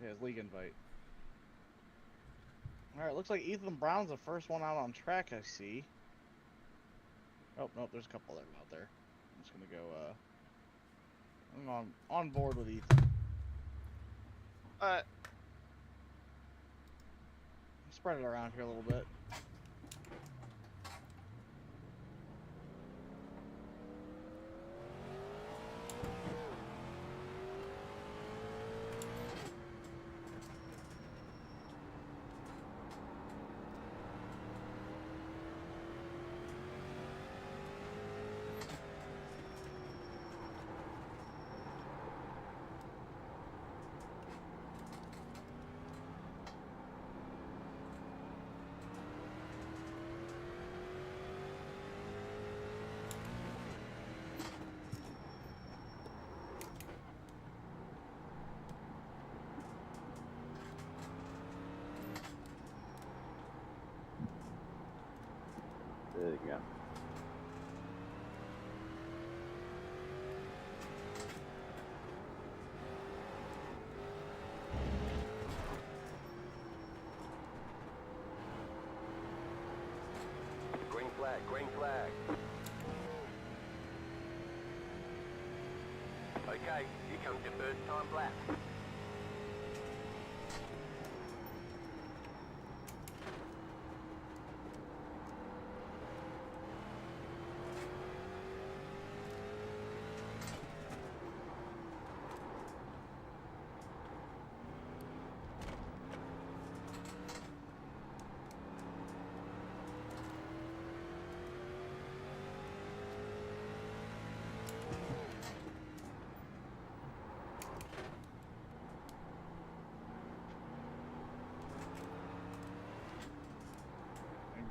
Yeah, his league invite. Alright, looks like Ethan Brown's the first one out on track, I see. Oh, nope, there's a couple of them out there. I'm just gonna go, I'm on board with Ethan. Spread it around here a little bit. There you go. Green flag, green flag. Okay, here comes your first time lap.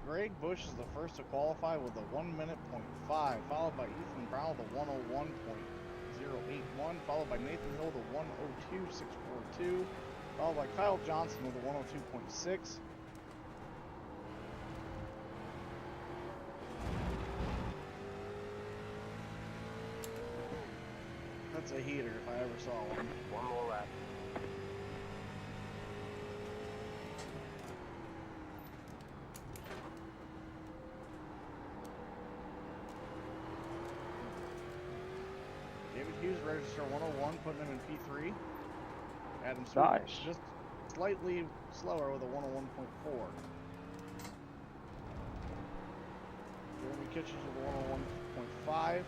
Greg Bush is the first to qualify with a 1 minute .5, followed by Ethan Brown with a 101.081, followed by Nathan Hill with a 102.642, followed by Kyle Johnson with a 102.6. That's a heater if I ever saw one. One more lap. David Hughes register 101, putting him in P3. Adam Sweet Nice. just slightly slower with a 101.4. Jeremy Kitchens with a 101.5.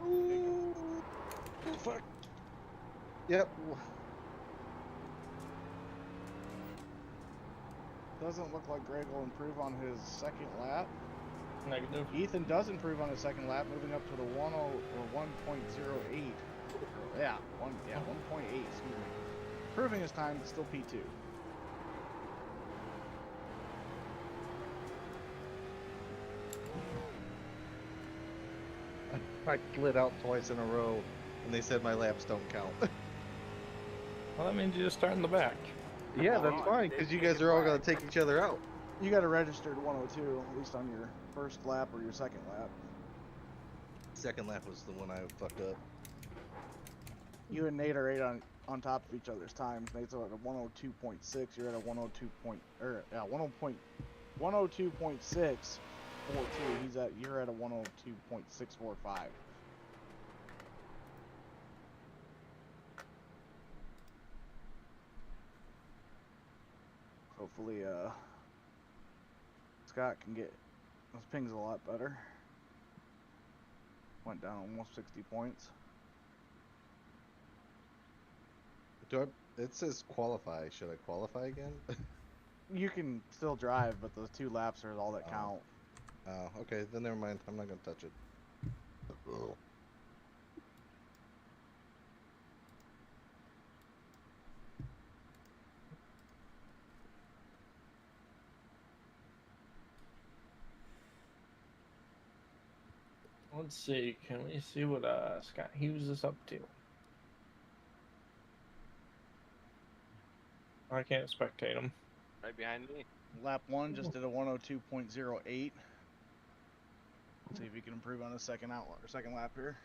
Ooh, fuck. Yep. Doesn't look like Greg will improve on his second lap. Negative. Ethan does improve on his second lap, moving up to the 10 or 1.08. Yeah, 1.8. Excuse me. Improving his time, but still P2. I slid out twice in a row, and they said my laps don't count. Well, that means you just start in the back. Yeah, that's fine, because you guys are all going to take each other out. You got a registered 102, at least on your first lap or your second lap. Second lap was the one I fucked up. You and Nate are right on top of each other's times. Nate's at a 102.6. You're at a 102.642. You're at a 102.645. Hopefully, Scott can get his pings a lot better. Went down almost 60 points. It says qualify. Should I qualify again? You can still drive, but those 2 laps are all that count. Oh, okay. Then never mind. I'm not going to touch it. Ugh. Let's see. Can we see what Scott Hughes is up to? I can't spectate him. Right behind me. Lap 1 just did a 102.08. See if he can improve on his second lap here.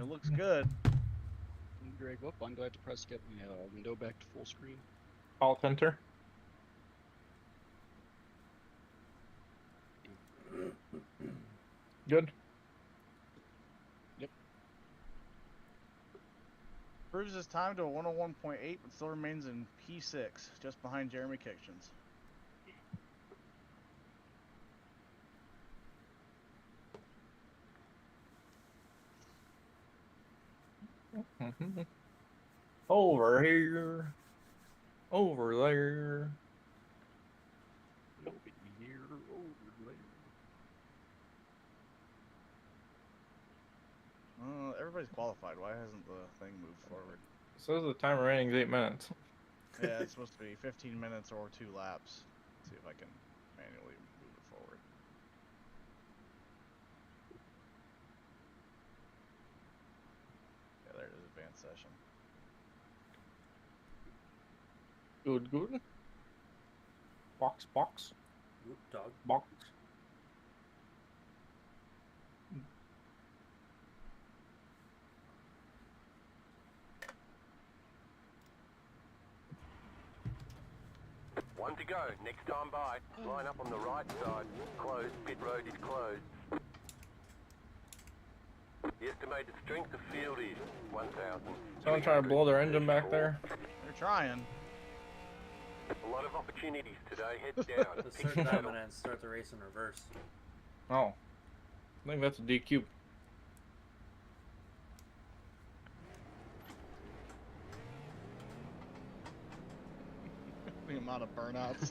It looks good. Greg up. I'm glad to press get my window back to full screen. Alt enter. Good. Improves his time to a 101.8, but still remains in P6, just behind Jeremy Kitchens. Over here. Over there. Over here, over there. Everybody's qualified. Why hasn't the thing moved forward? It says the timer remaining is 8 minutes. Yeah, it's supposed to be 15 minutes or 2 laps. Let's see if I can manually move it forward. Yeah, there it is, advanced session. Good, good. Box, box, Oop, dog. box. One to go. Next time by. Line up on the right side. Closed. Pit road is closed. The estimated strength of field is 1,000. Someone trying to blow their engine back there? They're trying. A lot of opportunities today. Head down. The Pick certain the time battle. and start the race in reverse. Oh. I think that's a DQ. The amount of burnouts.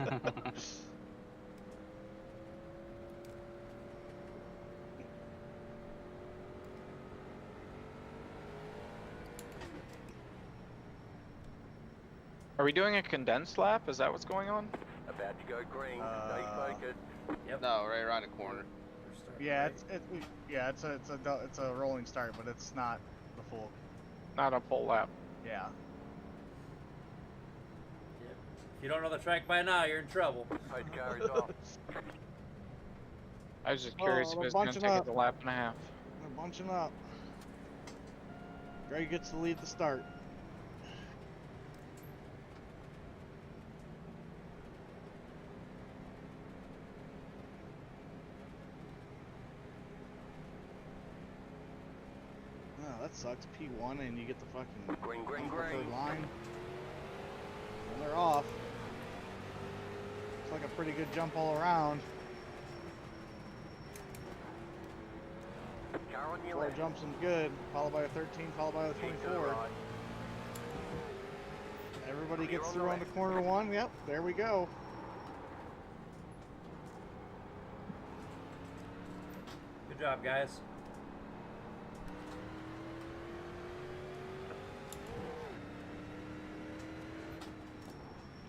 Are we doing a condensed lap? Is that what's going on? About to go green. Stay focused. Yep. No, right around the corner. We're starting Yeah, right. it's a rolling start, but it's not the full. Not a full lap. Yeah. Yep. If you don't know the track by now, you're in trouble. Pace car is off. I was just curious if they're it was going to bunching take up. us a lap and a half. They're bunching up. Greg gets to lead the start. Oh, that sucks. P1 and you get the fucking Green, green, third green. line. And they're off. Looks like a pretty good jump all around. Car on your 4 left. jumps and good, followed by a 13, followed by a Keep to the 24. right. Everybody Clear gets on the through on the corner 1. Yep, there we go. Good job, guys.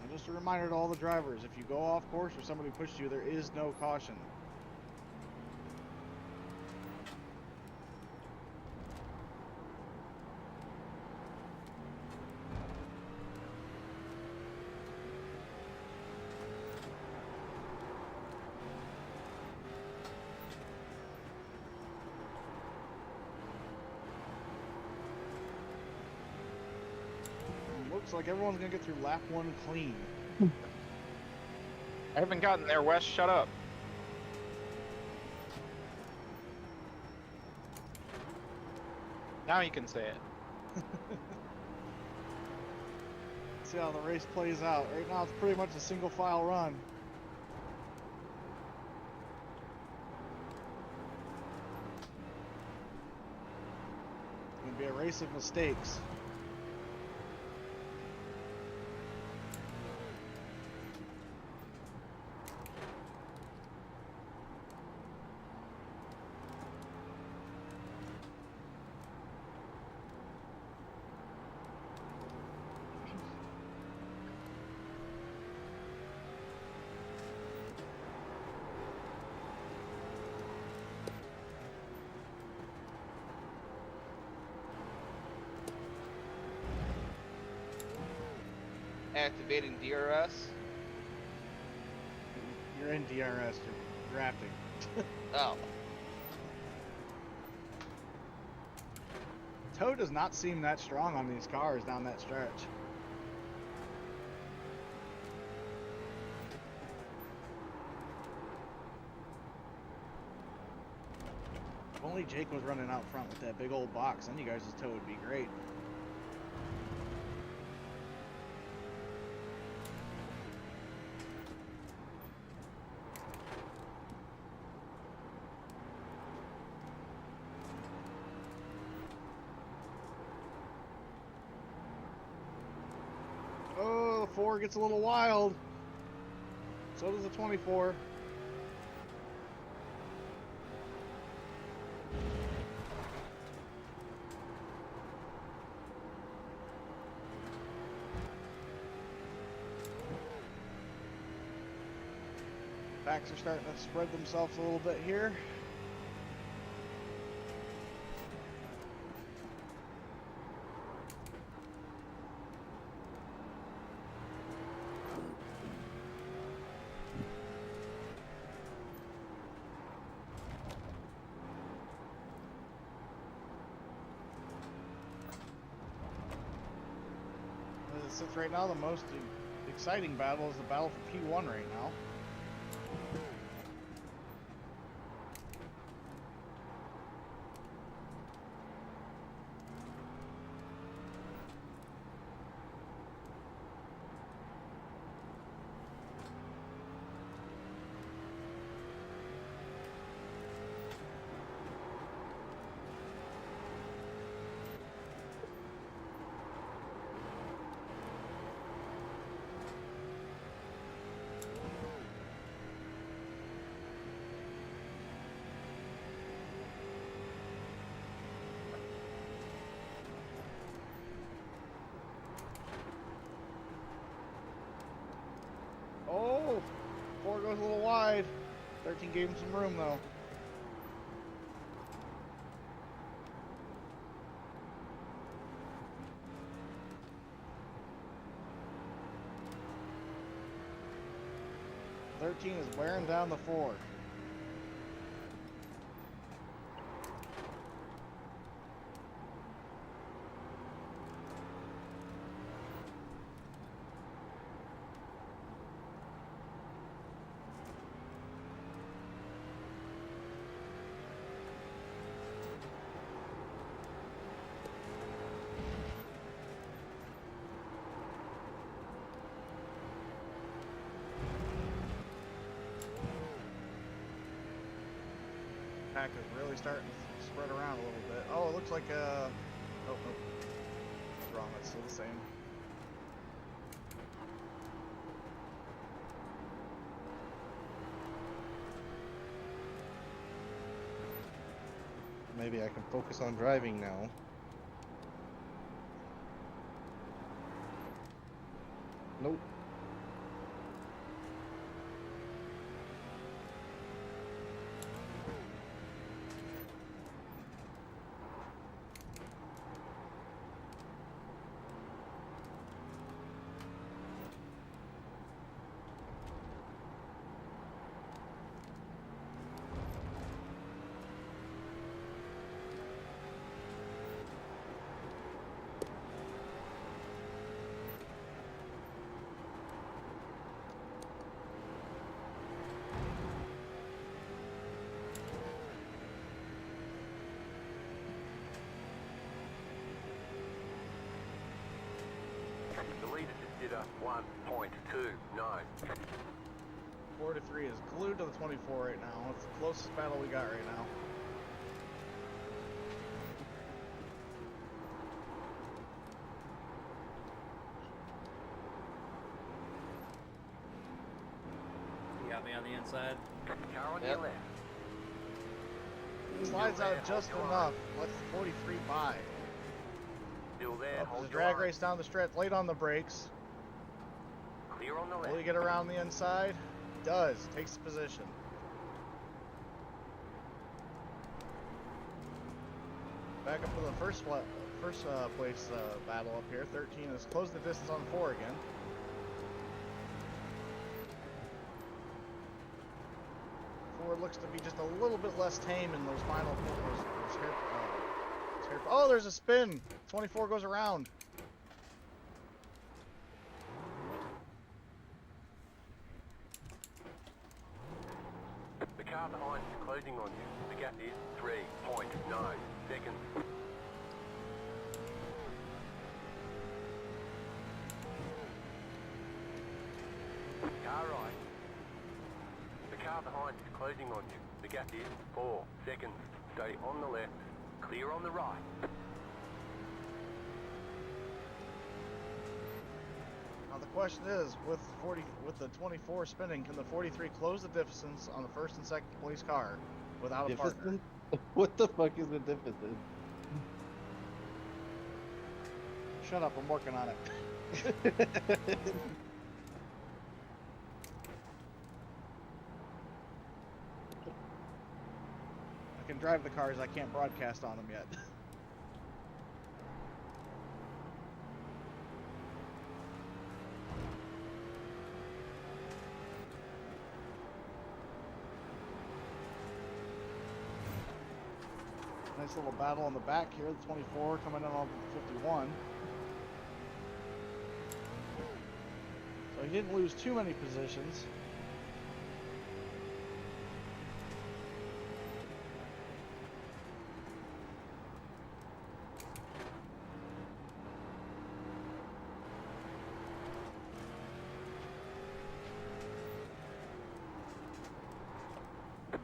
And just a reminder to all the drivers, if you go off course or somebody pushes you, there is no caution. Looks like everyone's gonna get through lap 1 clean. I haven't gotten there, Wes. Shut up. Now you can say it. See how the race plays out. Right now it's pretty much a single file run. It's gonna be a race of mistakes. Activating DRS. You're in DRS, you're drafting. Oh. Toe does not seem that strong on these cars down that stretch. If only Jake was running out front with that big old box, then you guys' toe would be great. Oh, the 4 gets a little wild. So does the 24. Backs are starting to spread themselves a little bit here. As it sits right now, the most exciting battle is the battle for P1 right now. Oh, 4 goes a little wide. 13 gave him some room though. "13 is wearing down the 4. Pack is really starting to spread around a little bit. Oh, it looks like oh, nope. Wrong, it's still the same. Maybe I can focus on driving now. Nope. The leader just did a 1.29. 4 to 3 is glued to the 24 right now. It's the closest battle we got right now. You got me on the inside. Car on Yep. your left. Slides out just enough. Lets the 43 by. Still there. Up Hold the your drag line. race down the stretch, late on the brakes. Clear on the Will left. he get around the inside? Does. Takes the position. Back up to the first place battle up here. 13 has closed the distance on 4 again. Ford looks to be just a little bit less tame in those final those Oh, there's a spin. 24 goes around. The car behind is closing on you. The gap is 3.9 seconds. Car right. The car behind is closing on you. The gap is 4 seconds. Stay on the left. Clear on the right. Now the question is, with the 24 spinning, can the 43 close the distance on the first and second place car without a partner? Deficit? What the fuck is the deficit? Shut up, I'm working on it. I can drive the cars, I can't broadcast on them yet. Nice little battle on the back here, the 24 coming in on the 51. So he didn't lose too many positions.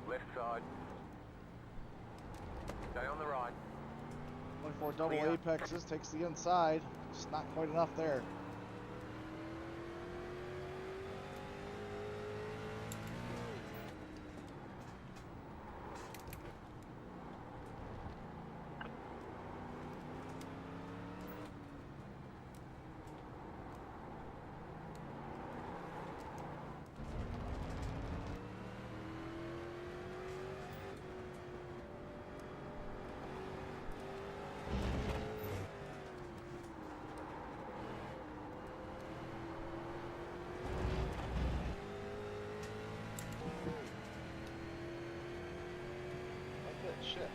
Left side. Stay on the right. 24 double Clear. apexes, takes the inside. Just not quite enough there. Shit.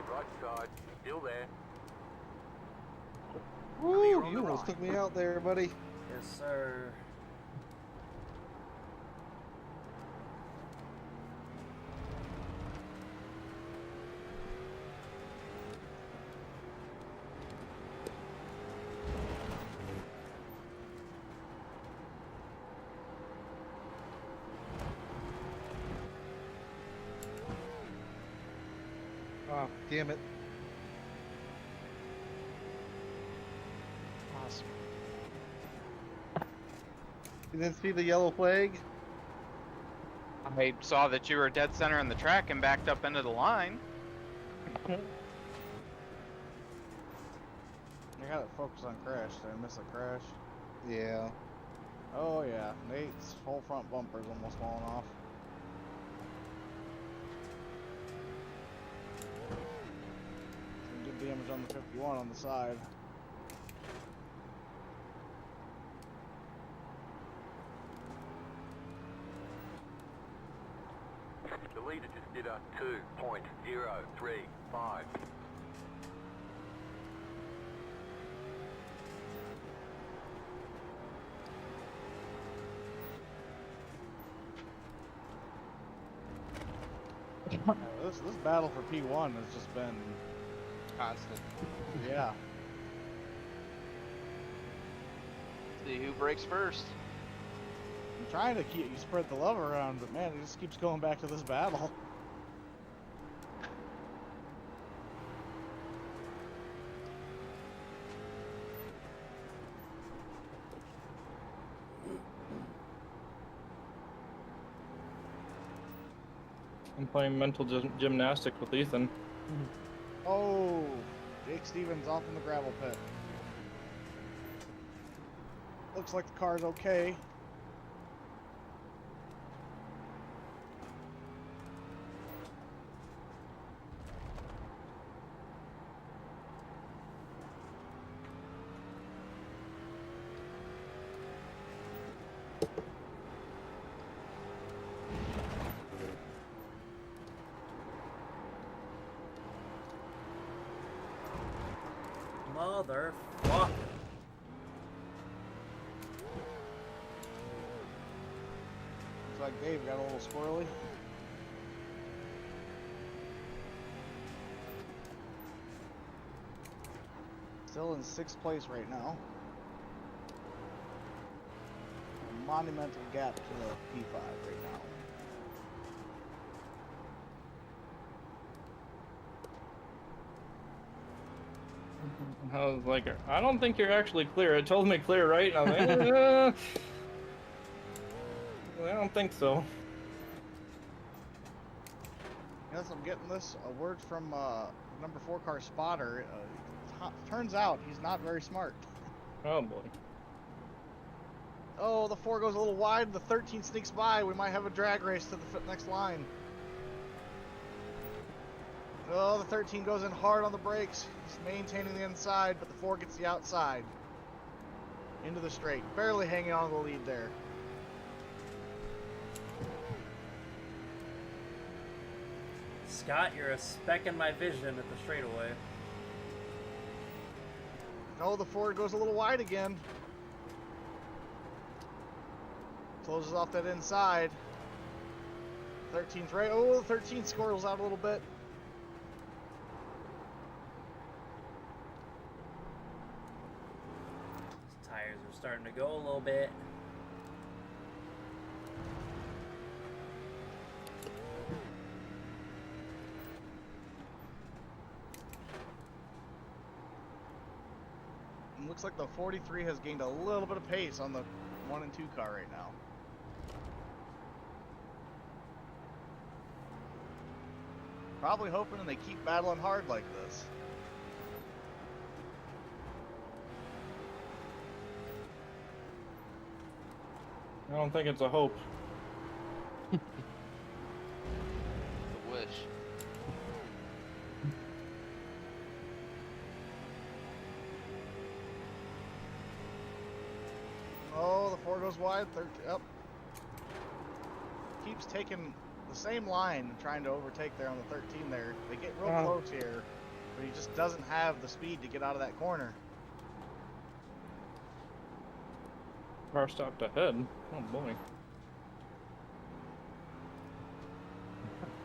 Right side. Still there. Woo! Clear on You the almost right. took me out there, buddy. Yes, sir. Oh, damn it. Awesome. You didn't see the yellow flag? I saw that you were dead center in the track and backed up into the line. I got it focused on crash. Did I miss a crash? Yeah. Oh yeah, Nate's whole front bumper's almost falling off. damage on the 51 on the side. The leader just did a 2.035. This battle for P1 has just been, Constant. yeah. See who breaks first. I'm trying to keep you spread the love around, but man, it just keeps going back to this battle. I'm playing mental gymnastics with Ethan. Oh, Jake Stevens off in the gravel pit. Looks like the car's okay. Motherfucker. Looks like Dave got a little squirrely. Still in 6th place right now. A monumental gap to the P5 right now. I was like, I don't think you're actually clear. It told me clear, right? And I was like, I don't think so. Yes, I'm getting this. A word from number 4 car spotter. Turns out he's not very smart. Oh boy. Oh, the 4 goes a little wide. The 13 sneaks by. We might have a drag race to the next line. Oh, the 13 goes in hard on the brakes. He's maintaining the inside, but the 4 gets the outside. Into the straight. Barely hanging on to the lead there. Scott, you're a speck in my vision at the straightaway. No, the 4 goes a little wide again. Closes off that inside. 13's right. Oh, the 13 squirrels out a little bit. His tires are starting to go a little bit. And looks like the 43 has gained a little bit of pace on the 1 and 2 car right now. Probably hoping they keep battling hard like this. I don't think it's a hope. The wish. Oh, the 4 goes wide. 13, up. Keeps taking the same line, trying to overtake there on the 13 there. They get real close here, but he just doesn't have the speed to get out of that corner. Car stopped ahead. Oh boy.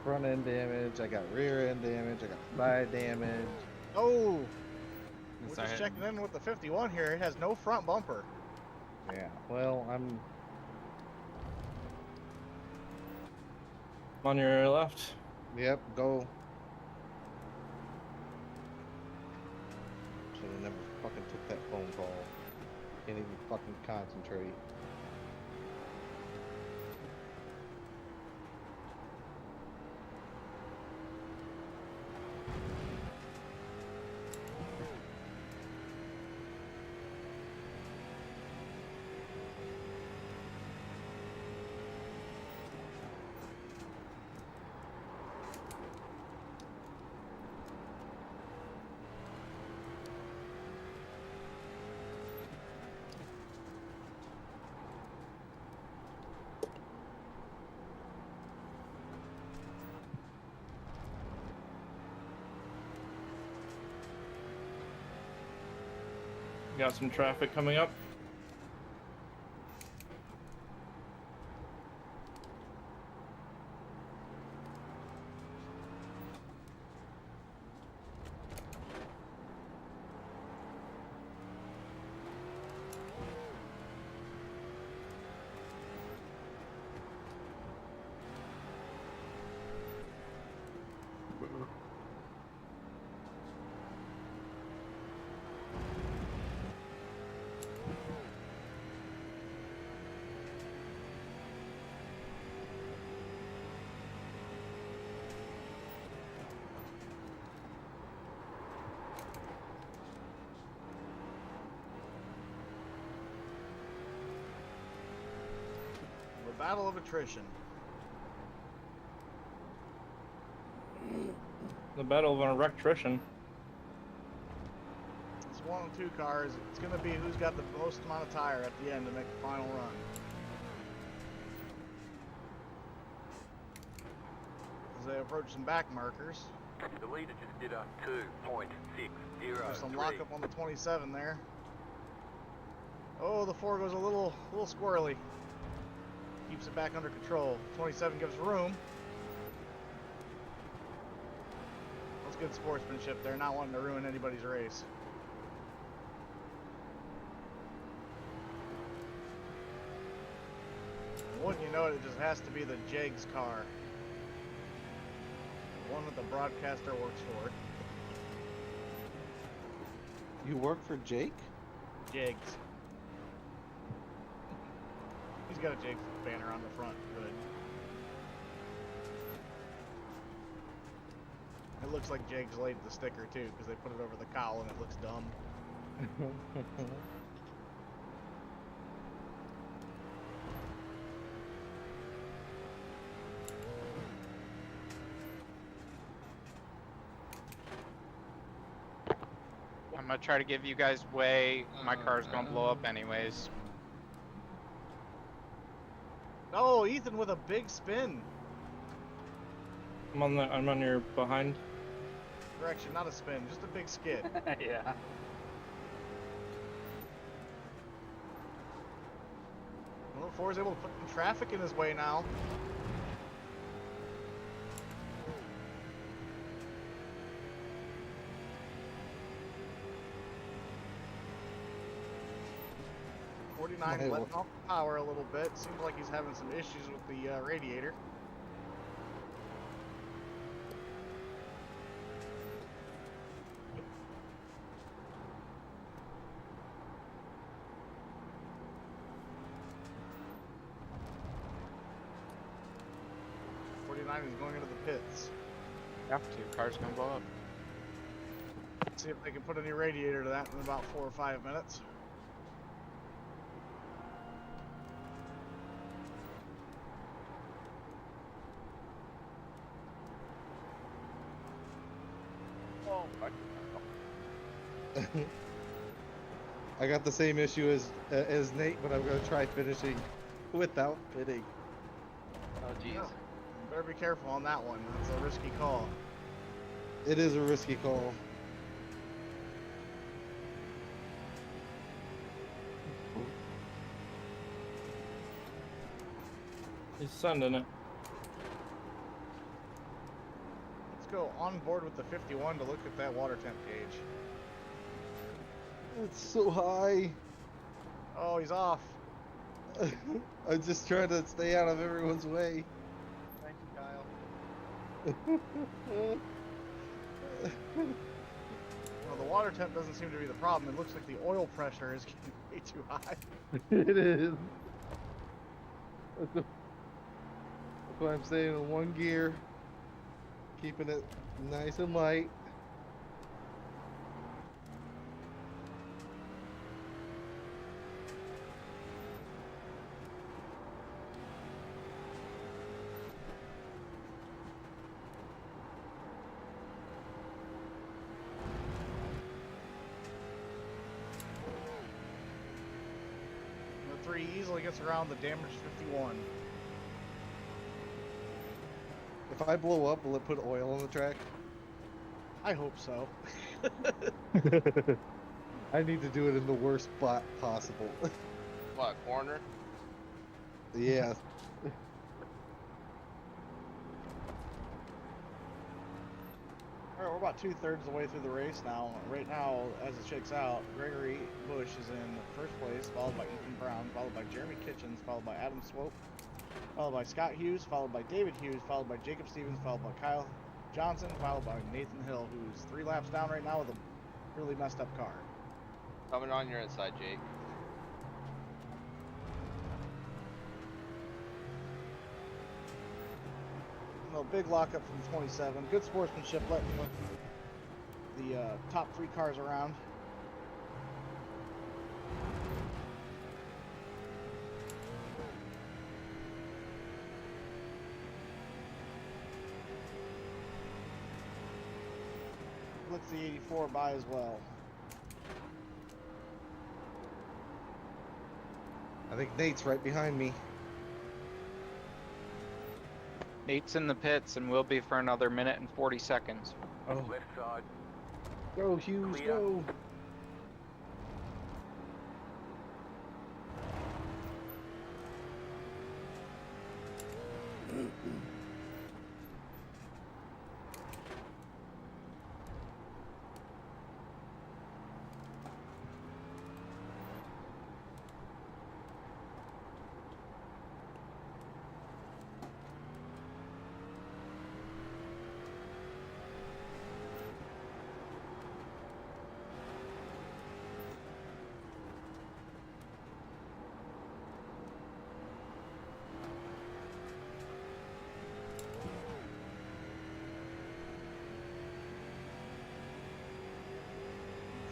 Front end damage, I got rear end damage, I got side damage. Oh! We're Sorry. just checking in with the 51 here. It has no front bumper. Yeah, well, I'm On your left. Yep, go. Should have never fucking took that phone call. Can't even fucking concentrate. got some traffic coming up. The battle of attrition. The battle of an electrician. It's 1 and 2 cars. It's going to be who's got the most amount of tire at the end to make the final run. As they approach some back markers. The leader just did a 2.603. There's some lockup on the 27 there. Oh, the 4 goes a little squirrely. Keeps it back under control. 27 gives room. That's good sportsmanship there, not wanting to ruin anybody's race. Wouldn't you know it, it just has to be the Jegs car. The one that the broadcaster works for. You work for Jake? Jegs. He's got a Jegs banner on the front. Good. It looks like Jegs laid the sticker too, because they put it over the cowl and it looks dumb. I'm gonna try to give you guys way. My car's gonna blow up anyways. Oh, Ethan with a big spin. I'm on your behind. Correction, not a spin, just a big skid. Yeah. Well, 4 is able to put some traffic in his way now. Hey, letting off the power a little bit. Seems like he's having some issues with the radiator. Is going into the pits. Have to. Car's gonna blow up. See if they can put a new radiator to that in about 4 or 5 minutes. Oh, I got the same issue as Nate, but I'm gonna try finishing without pitting. Oh, jeez. yeah. Better be careful on that one. That's a risky call. It is a risky call. He's sending it. Let's go on board with the 51 to look at that water temp gauge. It's so high. Oh, he's off. I'm just trying to stay out of everyone's way. Thank you, Kyle. Well, the water temp doesn't seem to be the problem. It looks like the oil pressure is getting way too high. It is. That's why I'm staying in 1 gear, keeping it nice and light. The 3 easily gets around the damaged 51. If I blow up, will it put oil on the track? I hope so. I need to do it in the worst spot possible. What, corner? Yeah. All right, we're about 2/3 of the way through the race now. Right now, as it shakes out, Gregory Bush is in first place, followed by Ethan Brown, followed by Jeremy Kitchens, followed by Adam Swope, followed by Scott Hughes, followed by David Hughes, followed by Jacob Stevens, followed by Kyle Johnson, followed by Nathan Hill, who's 3 laps down right now with a really messed up car. Coming on your inside, Jake. No big lockup from 27. Good sportsmanship, letting the top 3 cars around. Looks the 84 by as well. I think Nate's right behind me. Nate's in the pits and will be for another minute and 40 seconds. Oh, Left side. go Hughes, Clear. go!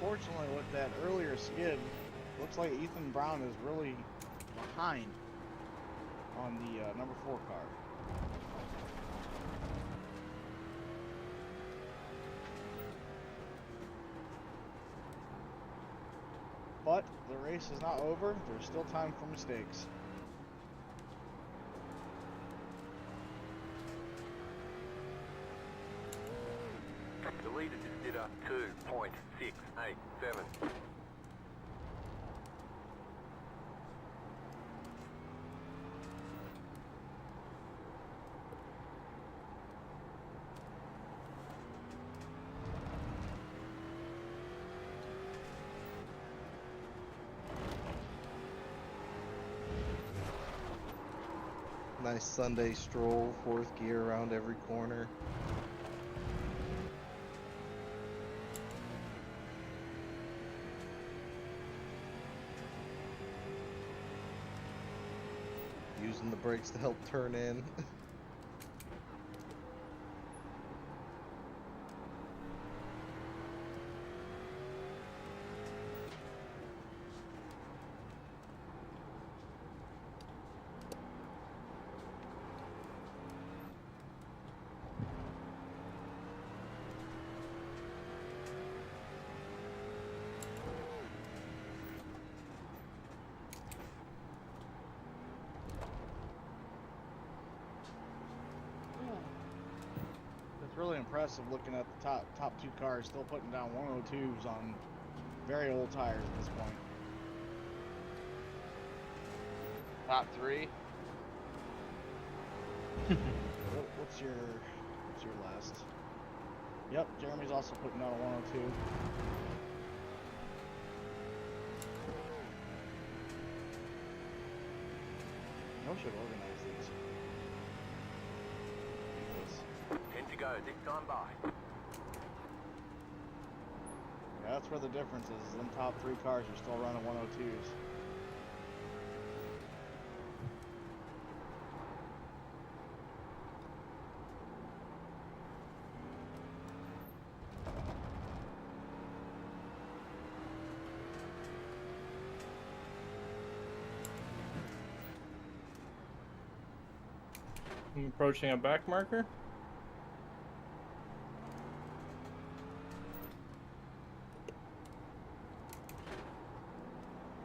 Unfortunately, with that earlier skid, looks like Ethan Brown is really behind on the number 4 car. But the race is not over. There's still time for mistakes. The leader just did a 2.687. Nice Sunday stroll, 4th gear around every corner. Using the brakes to help turn in. It's really impressive looking at the top 2 cars still putting down 102s on very old tires at this point. Top 3. What's your last? Yep, Jeremy's also putting down a 102. No should organize these. 10 to go, this time by. Yeah, that's where the difference is. Them top 3 cars are still running 102s. I'm approaching a back marker.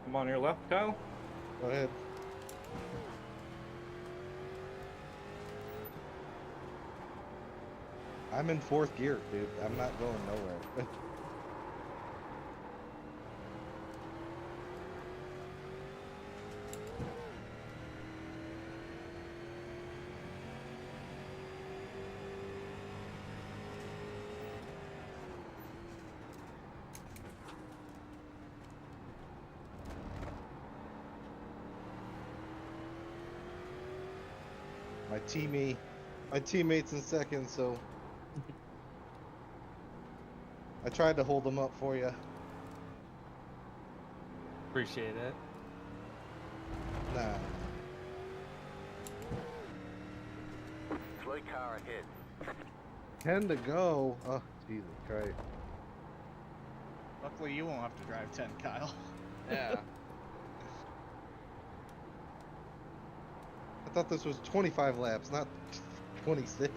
I'm on your left, Kyle. Go ahead. I'm in 4th gear, dude. I'm not going nowhere. my teammates in second, so I tried to hold them up for you. Appreciate it. Nah. Slow car ahead. 10 to go. Oh, Jesus Christ. Luckily, you won't have to drive 10, Kyle. Yeah. I thought this was 25 laps, not 26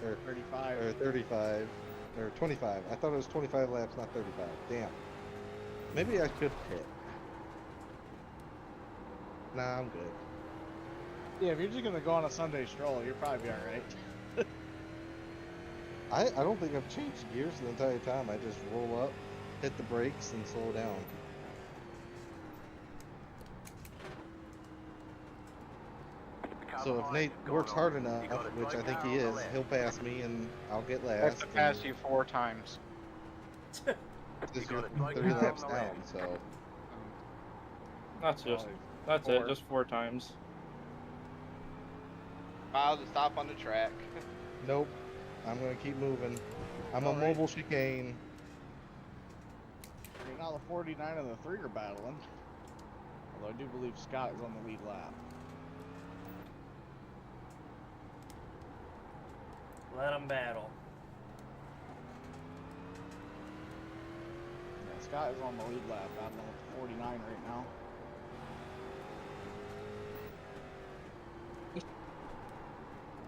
or 35. 35 or 25. I thought it was 25 laps, not 35. Damn. Maybe I should pit. Nah, I'm good. Yeah, if you're just gonna go on a Sunday stroll, you'll probably be all right. I don't think I've changed gears the entire time. I just roll up, hit the brakes, and slow down. The car So if behind Nate has gone works on. hard You enough, got a which slow I think car he on the is, left. he'll pass me and I'll get I have last. to pass you 4 times. Because You you're got a slow 30 car laps on the down, left. so That's just, Five. that's Four. it, just 4 times. Miles to stop on the track. nope. I'm gonna keep moving. I'm a All right. mobile chicane. Right now, the 49 and the 3 are battling. Although I do believe Scott is on the lead lap. Let them battle. Yeah, Scott is on the lead lap, battling with the 49 right now.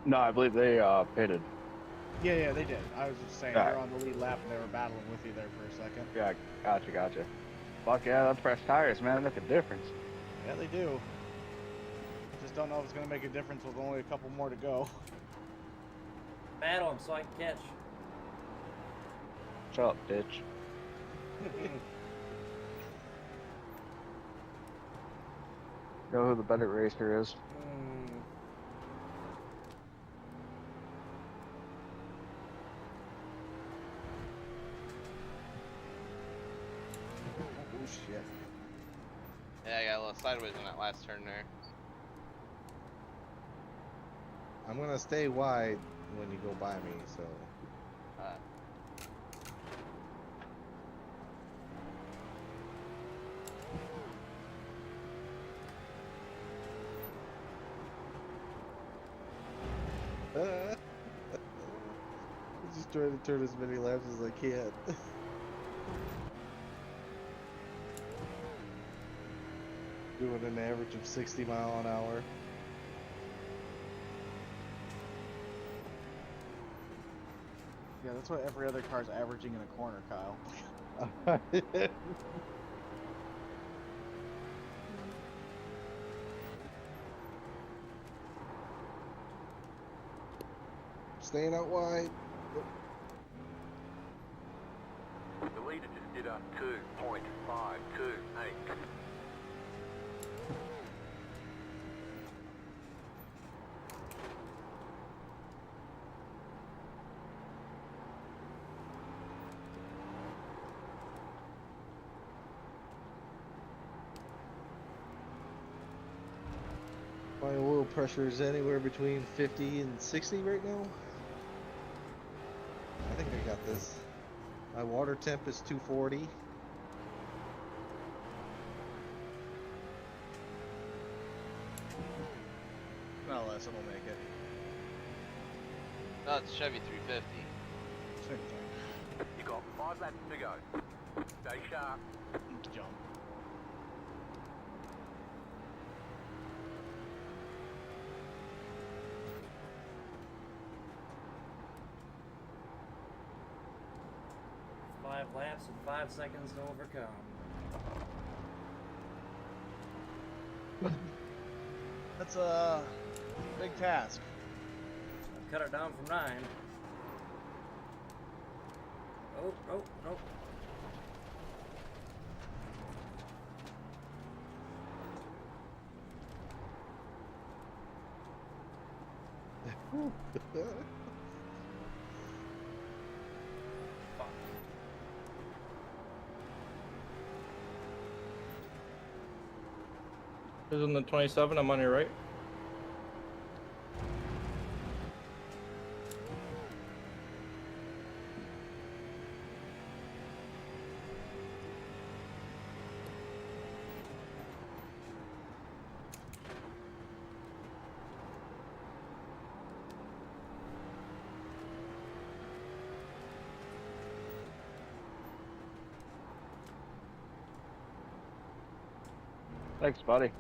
No, I believe they pitted. Yeah, they did. I was just saying, Yeah. they're on the lead lap and they were battling with you there for a second. Yeah, gotcha. Fuck yeah, them fresh tires, man, make a difference. Yeah, they do. Just don't know if it's going to make a difference with only a couple more to go. Battle him so I can catch. Shut up, bitch. Know who the better racer is? Hmm. Oh shit. Yeah, I got a little sideways on that last turn there. I'm gonna stay wide when you go by me, so. Uh, I'm just trying to turn as many laps as I can. Doing an average of 60 mile an hour. Yeah, that's what every other car's averaging in a corner, Kyle. Staying out wide. The leader just did a 2.528. My oil pressure is anywhere between 50 and 60 right now. I think I got this. My water temp is 240. No less, it'll make it. no, it's Chevy 350. Same thing. You got 5 laps to go. Stay sharp. Jump. Five laps and 5 seconds to overcome. That's a big task. Cut it down from 9. Oh, nope. Fuck. Who's in the 27? I'm on your right. Thanks, buddy.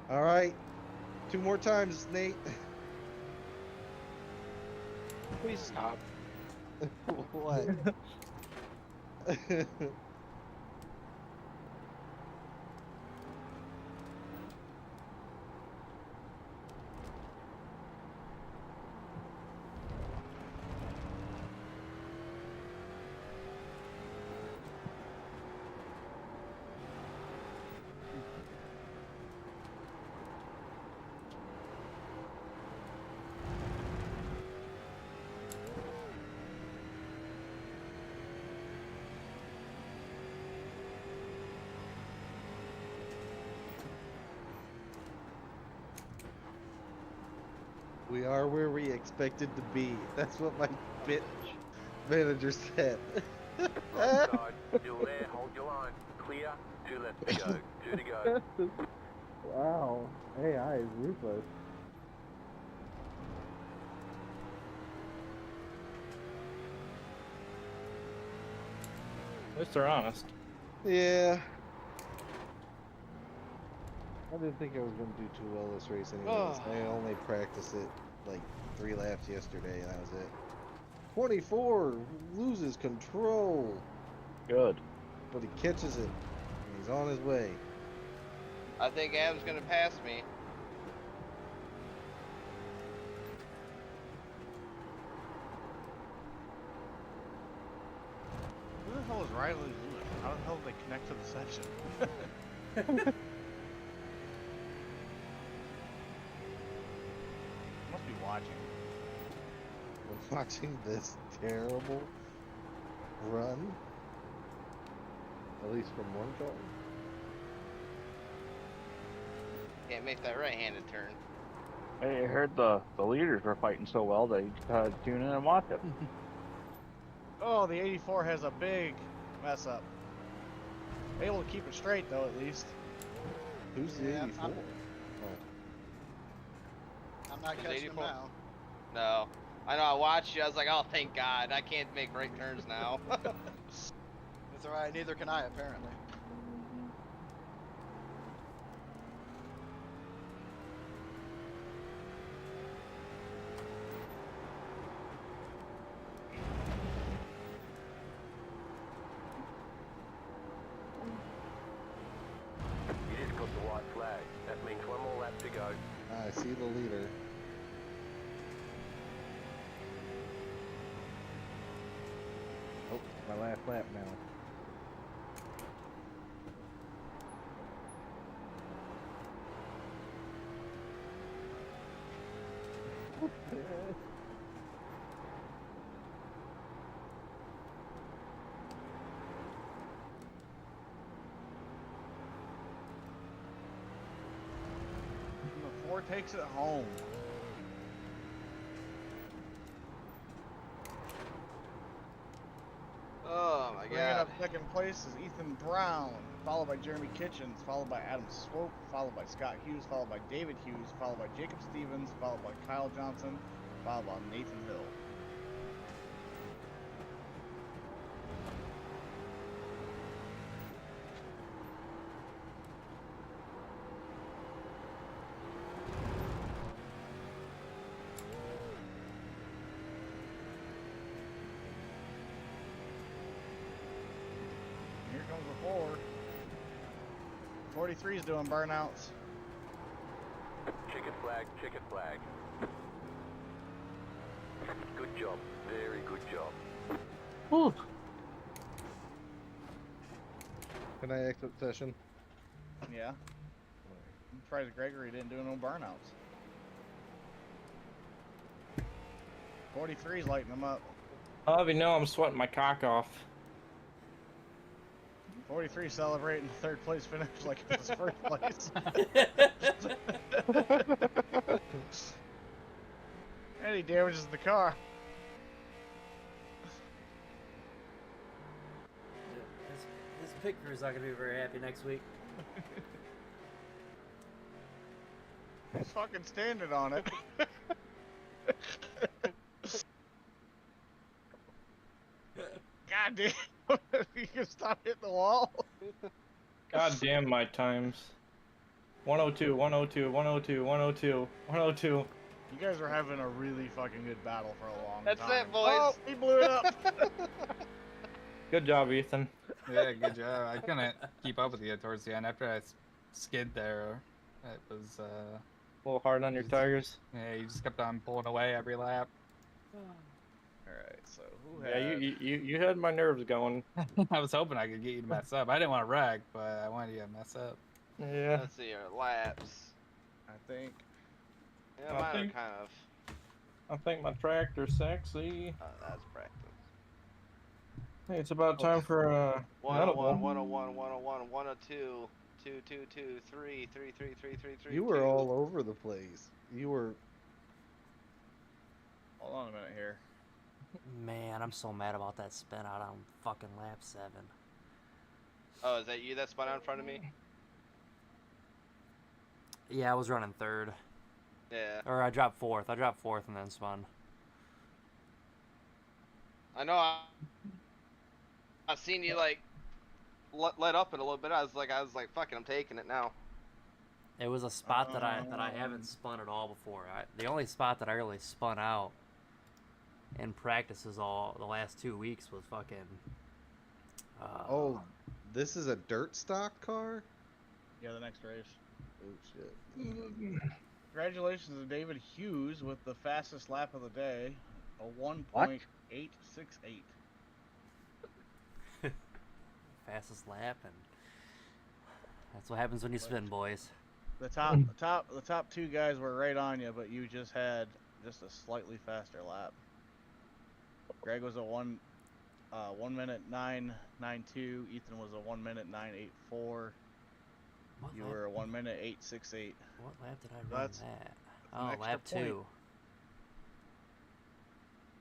All right. 2 more times, Nate. Please stop. What? We are where we expected to be. That's what my bit manager said. Right side, still there, hold your line. Clear, 2 left to go. 2 to go. Wow. AI is ruthless. At least they're honest. Yeah. I didn't think I was going to do too well this race anyways. I only practiced it like 3 laps yesterday and that was it. 24 loses control, Good. but he catches it and he's on his way. I think Adam's gonna pass me. Who the hell is Riley Lewis? How the hell did they connect to the section? Must be watching. We're watching this terrible run, at least from one car. Can't make that right-handed turn. Hey, I heard the leaders were fighting so well that you gotta tune in and watch it. Oh, the 84 has a big mess up. Able to keep it straight though, at least. Who's the Yeah, 84? I'm not Who's catching him 84? now. No. I know, I watched you, I was like, oh, thank God, I can't make right turns now. It's alright, neither can I, apparently. You just got the white flag. That means 1 more lap to go. I see the leader. Oh, my last lap now. The 4 takes it home. Oh my Bringing God. up second place is Ethan Brown, followed by Jeremy Kitchens, followed by Adam Swope, followed by Scott Hughes, followed by David Hughes, followed by Jacob Stevens, followed by Kyle Johnson, followed by Nathan Hill. Here comes the 4. 43's doing burnouts. Checkered flag, checkered flag. Good job. Very good job. Whew. Can I exit session? Yeah. I'm surprised Gregory didn't do no burnouts. 43's lighting them up. I'll have you know I'm sweating my cock off. 43 celebrating third place finish like it was first place. And he damages the car. His pit crew's not gonna be very happy next week. He's fucking standing on it. God damn. You can stop hitting the wall. God damn my times. 102, 102, 102, 102, 102. You guys are having a really fucking good battle for a long That's time. it, boys. Oh, he blew it up. Good job, Ethan. Yeah, good job. I couldn't keep up with you towards the end. After I skid there, it was, A little hard on your tires. yeah, you just kept on pulling away every lap. Alright, so who Yeah, had... you had my nerves going. I was hoping I could get you to mess up. I didn't want to wreck, but I wanted you to mess up. Yeah. Let's see your laps. I think... Yeah, I mine think- are kind of. I think my tractor's sexy. That's practice. Hey, it's about time for 101, 101, 101, 102, 222, 3, 3, 3, 3, 3, 3. You were all over the place. You were. Hold on a minute here. Man, I'm so mad about that spin out on fucking lap 7. Oh, is that you that spun out in front of me? Yeah, I was running 3rd. Yeah. Or I dropped 4th. I dropped 4th and then spun. I know. I've seen you like let up it a little bit. I was like, fuck it, I'm taking it now. It was a spot that I haven't spun at all before. The only spot that I really spun out in practices all the last 2 weeks was fucking. Oh, this is a dirt stock car? Yeah, the next race. Oh, shit. Congratulations to David Hughes with the fastest lap of the day. A 1.868. Fastest lap, and that's what happens when you spin, boys. The top 2 guys were right on you, but you just had just a slightly faster lap. Greg was a 1 minute 992. Ethan was a 1 minute 984. You were a 1 minute 868. What lap did I run That's that? an Oh, extra lap point. 2.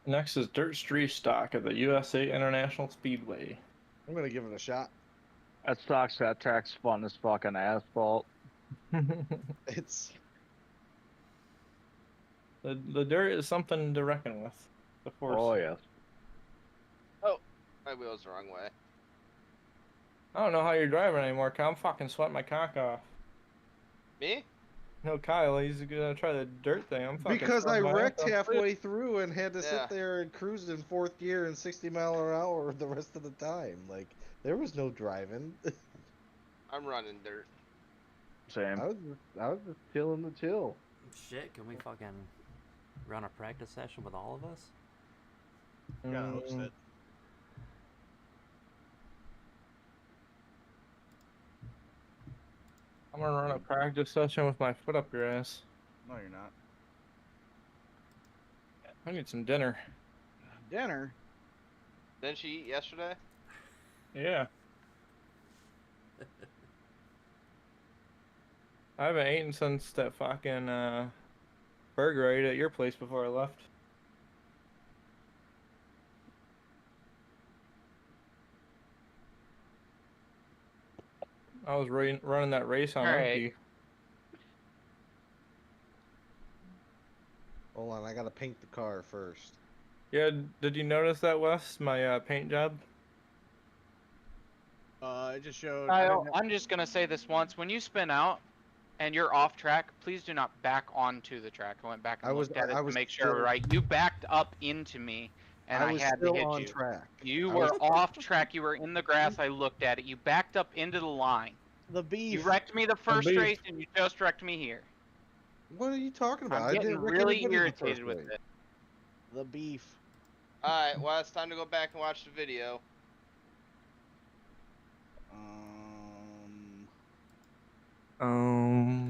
Next is Dirt Street Stock at the USA International Speedway. I'm gonna give it a shot. That sucks. That track's fun as fucking asphalt. It's. The dirt is something to reckon with. Of course. Oh, yes. Oh, my wheel's the wrong way. I don't know how you're driving anymore, Kyle. I'm fucking sweating my cock off. Me? No, Kyle, he's gonna try the dirt thing. I'm fucking Because I sweating my wrecked ass off. halfway through and had to Yeah. sit there and cruise in 4th gear and 60 mile an hour the rest of the time. Like, there was no driving. I'm running dirt. Same. I was just chilling the chill. Shit, can we fucking run a practice session with all of us? You gotta host it. I'm gonna run a practice session with my foot up your ass. No, you're not. I need some dinner. Dinner? Didn't she eat yesterday? Yeah. I haven't eaten since that fucking burger I ate at your place before I left. I was running that race on Alright. empty. Hold on, I gotta paint the car first. Yeah, did you notice that, Wes? My paint job? It just showed. I'm just gonna say this once: when you spin out and you're off track, please do not back onto the track. I went back and looked at it to make sure, still- right? You backed up into me, and I was had to still hit on you. track. You I were was- off track. You were in the grass. I looked at it. You backed up into the line. The beef. You wrecked me the first beef. race, and you just wrecked me here. What are you talking about? I'm I getting didn't wreck really anybody in the first irritated with place. it. The beef. Alright, well, it's time to go back and watch the video. Are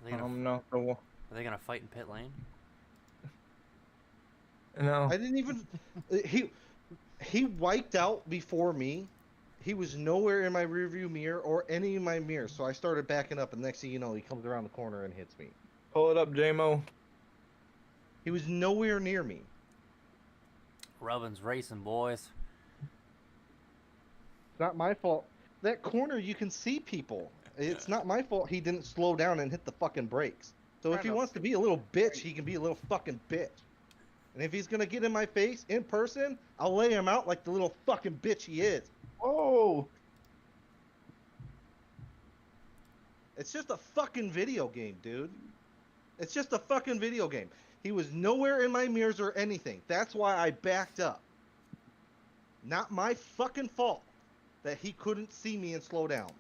they gonna, not the one. are they gonna fight in pit lane? No. I didn't even. He wiped out before me. He was nowhere in my rearview mirror or any of my mirrors, so I started backing up, and next thing you know, he comes around the corner and hits me. Pull it up, J-Mo. He was nowhere near me. Rubbin's racing, boys. It's not my fault. That corner, you can see people. It's not my fault he didn't slow down and hit the fucking brakes. So if he wants to be a little bitch, he can be a little fucking bitch. And if he's gonna get in my face in person, I'll lay him out like the little fucking bitch he is. Oh! It's just a fucking video game, dude. It's just a fucking video game. He was nowhere in my mirrors or anything. That's why I backed up. Not my fucking fault that he couldn't see me and slow down.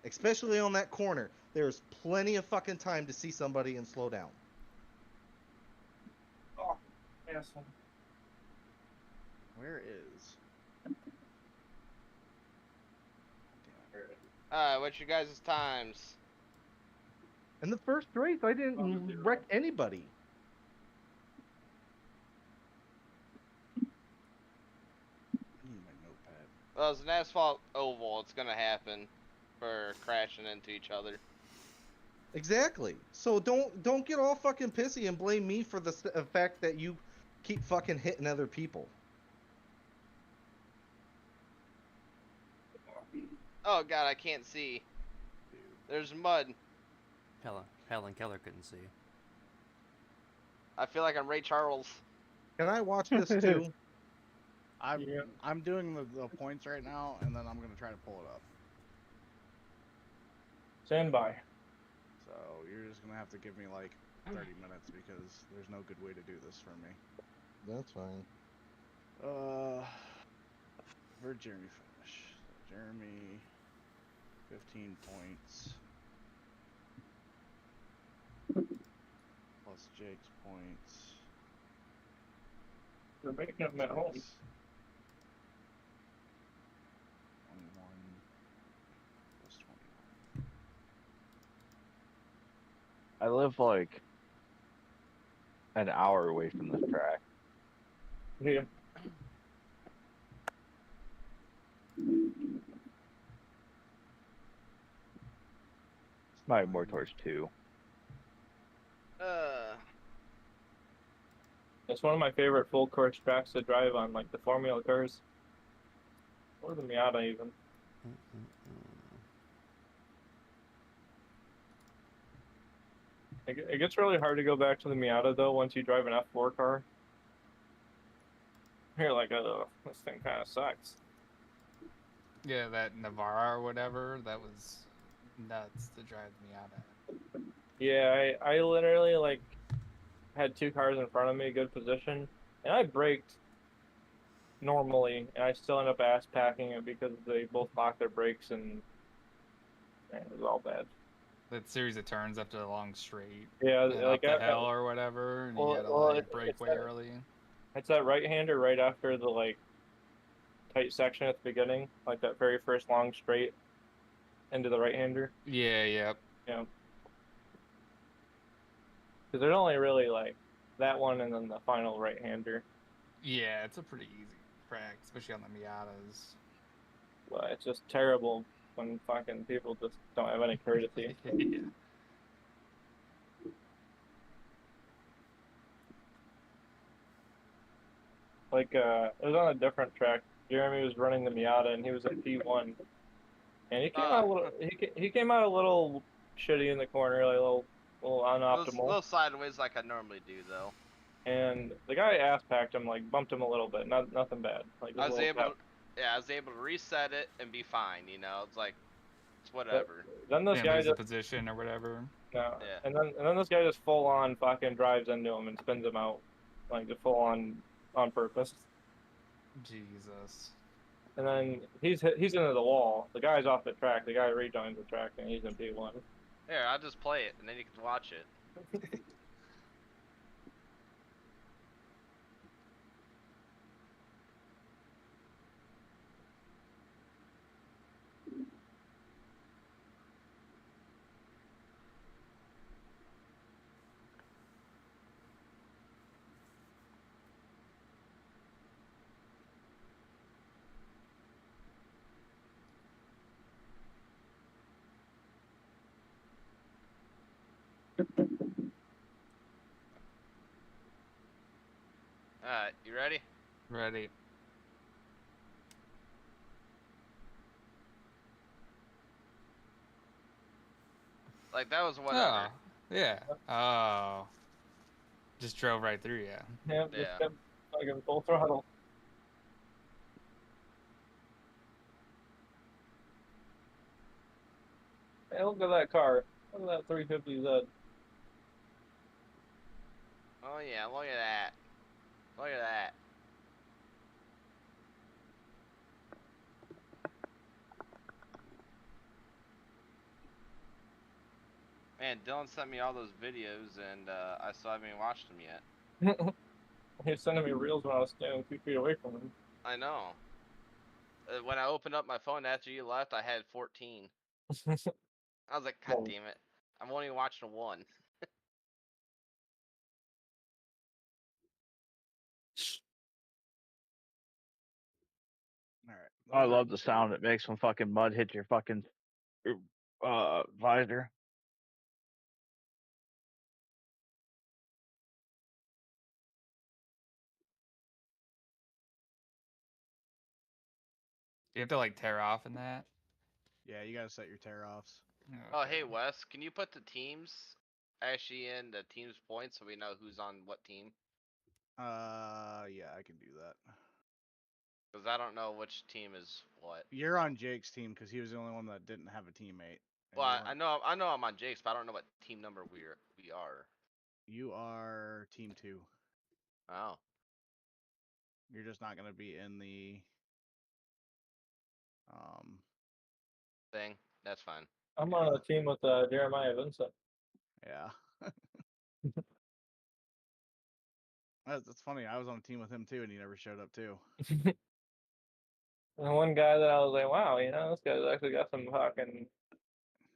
Especially on that corner. There's plenty of fucking time to see somebody and slow down. Oh, asshole. Where is? What's your guys' times? In the first race, I didn't wreck anybody. I need my notepad. Well, it's an asphalt oval. It's gonna happen for crashing into each other. Exactly. So don't get all fucking pissy and blame me for the fact that you keep fucking hitting other people. Oh god, I can't see. There's mud. Helen Keller couldn't see. I feel like I'm Ray Charles. Can I watch this too? I'm doing the points right now, and then I'm gonna try to pull it up. Stand by. So you're just gonna have to give me like 30 minutes because there's no good way to do this for me. That's fine. Where'd Jeremy finish? So Jeremy, 15 points. Plus Jake's points. We're making them at home. 21 plus 21. I live like an hour away from this track. Yeah. Probably more towards 2. It's one of my favorite full course tracks to drive on, like the Formula cars. Or the Miata even. It gets really hard to go back to the Miata though once you drive an F4 car. You're like, oh, this thing kind of sucks. Yeah, that Navara or whatever, that was nuts to drive the Miata. Yeah, I literally like had 2 cars in front of me, good position, and I braked normally, and I still end up ass packing it because they both locked their brakes, and man, it was all bad. That series of turns after the long straight. Yeah, like up the hill or whatever, and you gotta brake way early. It's that right-hander right after the like tight section at the beginning, like that very first long straight into the right-hander. Yeah, yeah. Because there's only really like that one and then the final right-hander. Yeah, it's a pretty easy track, especially on the Miatas. But it's just terrible when fucking people just don't have any courtesy. Yeah. Like, it was on a different track. Jeremy was running the Miata, and he was at P1, and he came out a little. He came out a little shitty in the corner, like a little unoptimal. A little sideways, like I normally do, though. And the guy ass packed him, like bumped him a little bit. Nothing bad. Like I was able to reset it and be fine. You know, it's like it's whatever. But then this guy just position or whatever. No. Yeah. And then this guy just full on fucking drives into him and spins him out, like just full on purpose. Jesus. And then he's into the wall. The guy's off the track. The guy rejoins the track, and he's in P1. Here, I'll just play it, and then you can watch it. Alright, you ready? Ready. Like, that was whatever. Oh, yeah. Oh. Just drove right through you. Yeah, just kept fucking full throttle. Hey, look at that car. Look at that 350Z. Oh yeah, look at that. Look at that. Man, Dylan sent me all those videos, and I still haven't even watched them yet. He was sending me reels when I was standing 2 feet away from him. I know. When I opened up my phone after you left, I had 14. I was like, God damn it. I'm only watching one. All right. I love the sound it makes when fucking mud hits your fucking visor. You have to like tear off in that. Yeah, you gotta set your tear offs. Oh, hey Wes, can you put the teams actually in the team's points so we know who's on what team? Yeah, I can do that. Because I don't know which team is what. You're on Jake's team because he was the only one that didn't have a teammate. Well, I know I'm on Jake's, but I don't know what team number we are. You are team 2. Oh. You're just not gonna be in the thing. That's fine. I'm on a team with Jeremiah Vincent. Yeah. That's funny. I was on a team with him too, and he never showed up too. And one guy that I was like, wow, you know, this guy's actually got some fucking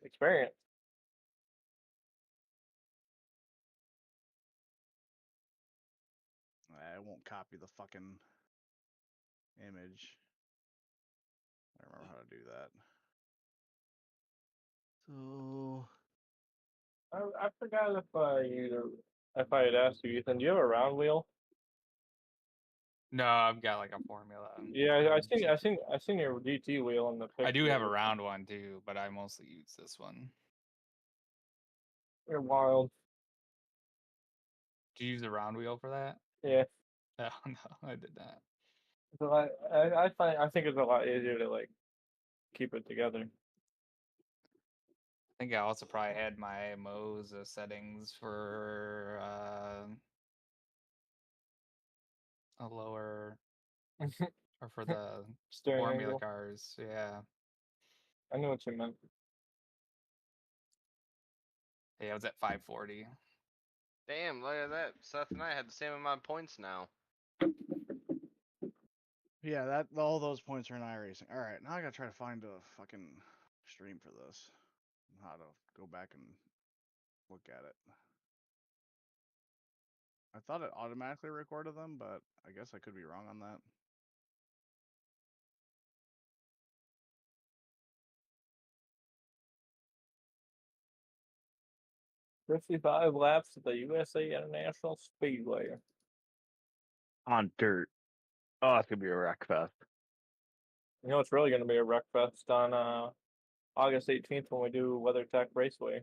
experience. I won't copy the fucking image. I don't remember how to do that. So I forgot if I had asked you, Ethan, do you have a round wheel? No, I've got like a formula. Yeah, I seen your DT wheel in the picture. I do have a round one too, but I mostly use this one. You're wild. Did you use a round wheel for that? Yeah. No, no, I did not. So I think it's a lot easier to like keep it together. I think I also probably had my Moza settings for a lower or for the Steering formula angle. cars. Yeah. I knew what you meant. Yeah, I was at 540. Damn, look at that. Seth and I had the same amount of points now. yeah, that all those points are in Iracing. All right, now I gotta try to find a fucking stream for this. How to go back and look at it. I thought it automatically recorded them, but I guess I could be wrong on that. 55 laps at the USA International Speedway. On dirt. Oh, it's gonna be a wreck fest. You know, it's really going to be a wreck fest on August 18th when we do WeatherTech Raceway.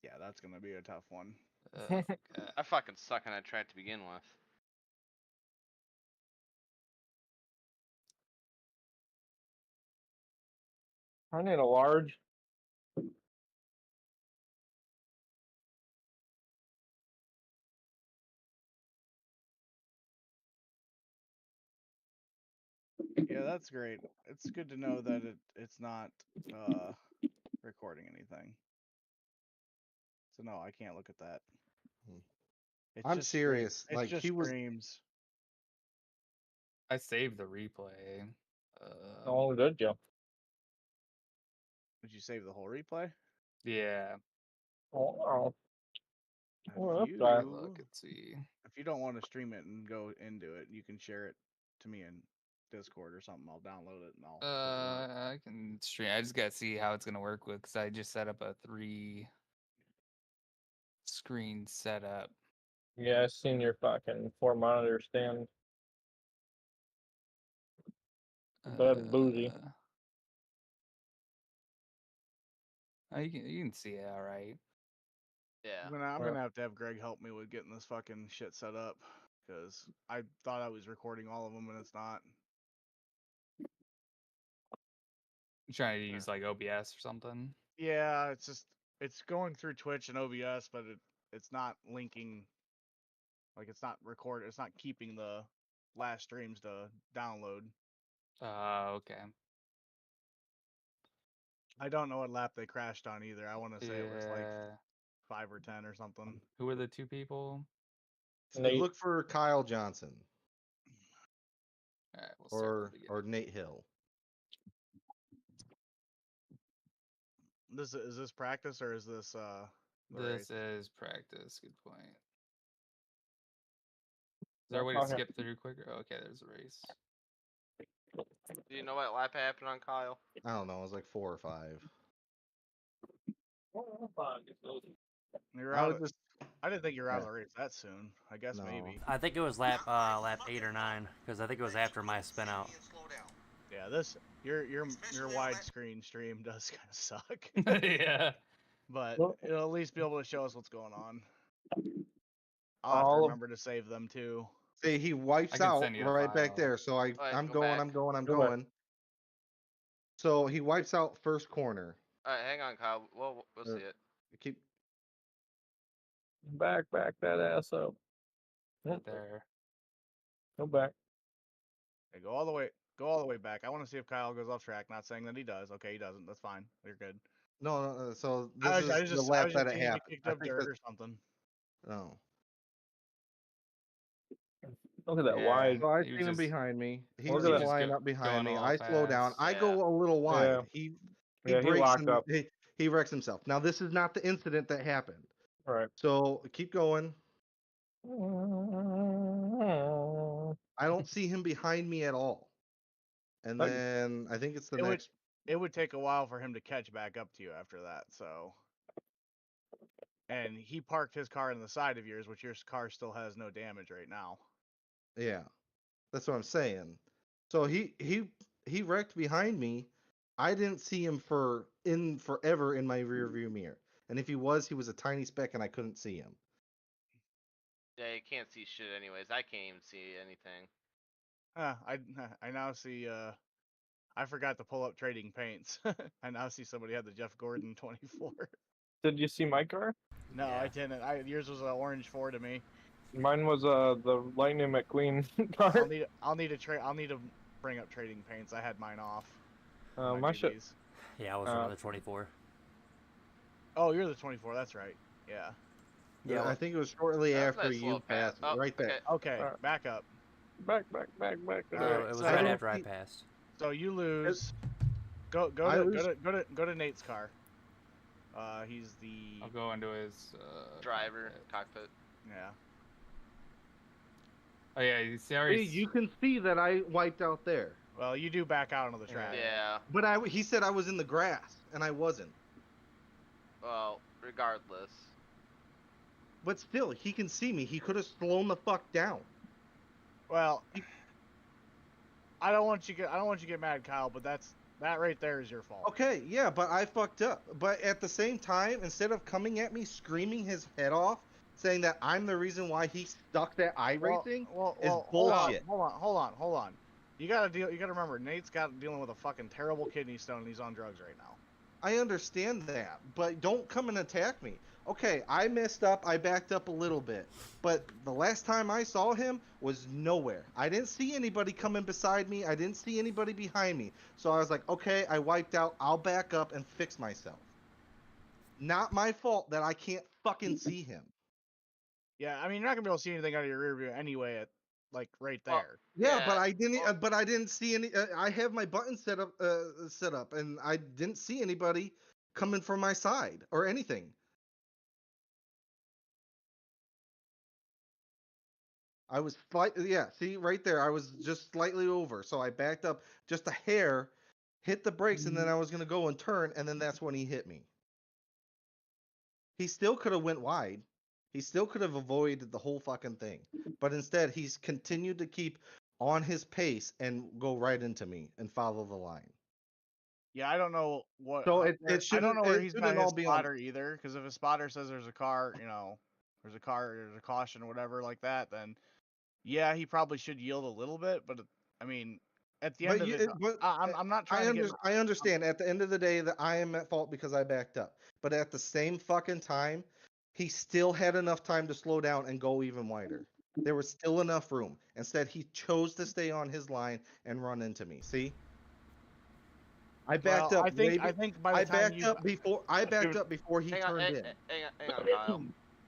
Yeah, that's gonna be a tough one. I fucking suck on that track to begin with. I need a large. Yeah, that's great. It's good to know that it's not recording anything. So no, I can't look at that. It's I'm just serious. Stream. It's Like just he was. streams. I saved the replay. Oh, did you? Did you save the whole replay? Yeah. Oh, If you Look and see. If you don't want to stream it and go into it, you can share it to me in Discord or something. I'll download it and I'll. I can stream. I just gotta see how it's gonna work with, because I just set up a 3-screen setup. yeah, I seen your fucking 4-monitor stand. Bad bougie. You can see it all right. Yeah. I'm gonna have to have Greg help me with getting this fucking shit set up because I thought I was recording all of them and it's not. You trying to use like OBS or something? Yeah, it's going through Twitch and OBS, but it's not linking. Like it's not recorded. It's not keeping the last streams to download. Okay. I don't know what lap they crashed on either. I want to say it was like Yeah. 5 or 10 or something. Who were the two people? Nate. Look for Kyle Johnson All right, we'll start or Nate Hill. Is this practice or is this the This race? is practice. Good point. Is there a way to skip through quicker? Oh, okay, there's a race. Do you know what lap happened on Kyle? I don't know. It was like 4 or 5. You're I out. would just. I didn't think you were out of Yeah. the race that soon. I guess No. maybe. I think it was lap 8 or 9 because I think it was after my spin out. Yeah, this your widescreen stream does kind of suck. Yeah. But Well- it'll at least be able to show us what's going on. I'll have to remember to save them too. See, he wipes can out send you the right back file. there. So Alright, I'm go going, back. I'm going, I'm Go back. going. So he wipes out first corner. All right, hang on, Kyle. We'll see it. Keep. Back that ass up. Right there. Go back. Okay, go all the way back. I want to see if Kyle goes off track. Not saying that he does. Okay, he doesn't. That's fine. You're good. No. So this I is was the just lap that it thinking you happened. kicked I up think dirt that- or something. No. Look at that Yeah. wide. So I He was see him just- behind me. He's Look at that. flying Just up behind going me. all I slow down. fast. I Yeah. go a little wide. Yeah. He Yeah, he breaks locked and up. he wrecks himself. Now this is not the incident that happened. All right. So keep going. I don't see him behind me at all. And Okay. then I think it's the It would- next. It would take a while for him to catch back up to you after that. So. And he parked his car in the side of yours, which your car still has no damage right now. Yeah, that's what I'm saying. So he wrecked behind me. I didn't see him forever in my rear view mirror. And if he was a tiny speck and I couldn't see him. Yeah, you can't see shit anyways. I can't even see anything. I now see. I forgot to pull up trading paints. I now see somebody had the Jeff Gordon 24. Did you see my car? No, Yeah. I didn't. Yours was an orange 4 to me. Mine was the Lightning McQueen car. I'll need to bring up trading paints. I had mine off. My shit. GBs. Yeah, I was running the 24. Oh, you're the 24. That's right. Yeah. Yeah, I think it was shortly That's a after nice you little pass. passed. Oh, Right there. Okay, Alright. back up. Back. All it right, was so right I don't after I see- passed. So you lose. Go to Nate's car. He's the I'll go into his Driver, cockpit. cockpit. yeah. Oh yeah, you see, See, you can see that I wiped out there. Well, you do back out onto the track. Yeah. But he said I was in the grass, and I wasn't. Well, regardless. But still, he can see me. He could have slowed the fuck down. Well, I don't want you to get mad, Kyle, but that right there is your fault. Okay, yeah, but I fucked up. But at the same time, instead of coming at me screaming his head off, saying that I'm the reason why he stuck that iRacing, is bullshit. Hold on. You gotta remember, Nate's dealing with a fucking terrible kidney stone and he's on drugs right now. I understand that, but don't come and attack me. Okay, I messed up. I backed up a little bit. But the last time I saw him was nowhere. I didn't see anybody coming beside me. I didn't see anybody behind me. So I was like, okay, I wiped out. I'll back up and fix myself. Not my fault that I can't fucking see him. Yeah, I mean, you're not gonna be able to see anything out of your rear view anyway at, like, right Well, there. Yeah, Yeah, but I didn't. But I didn't see any. I have my button set up, and I didn't see anybody coming from my side or anything. I was slightly, yeah. See right there, I was just slightly over, so I backed up just a hair, hit the brakes, and then I was gonna go and turn, and then that's when he hit me. He still could have went wide. He still could have avoided the whole fucking thing, but instead he's continued to keep on his pace and go right into me and follow the line. Yeah, I don't know what. So I it don't shouldn't- know where it he's got shouldn't his all be on- spotter either, because if his spotter says there's a car, there's a caution or whatever like that, then yeah, he probably should yield a little bit. But I mean, At the end of it, I'm not trying to get. I understand. At the end of the day, that I am at fault because I backed up. But at the same fucking time, he still had enough time to slow down and go even wider. There was still enough room. Instead, he chose to stay on his line and run into me. See? I backed up. I think by the time I backed up before he turned in. Hang on, Kyle.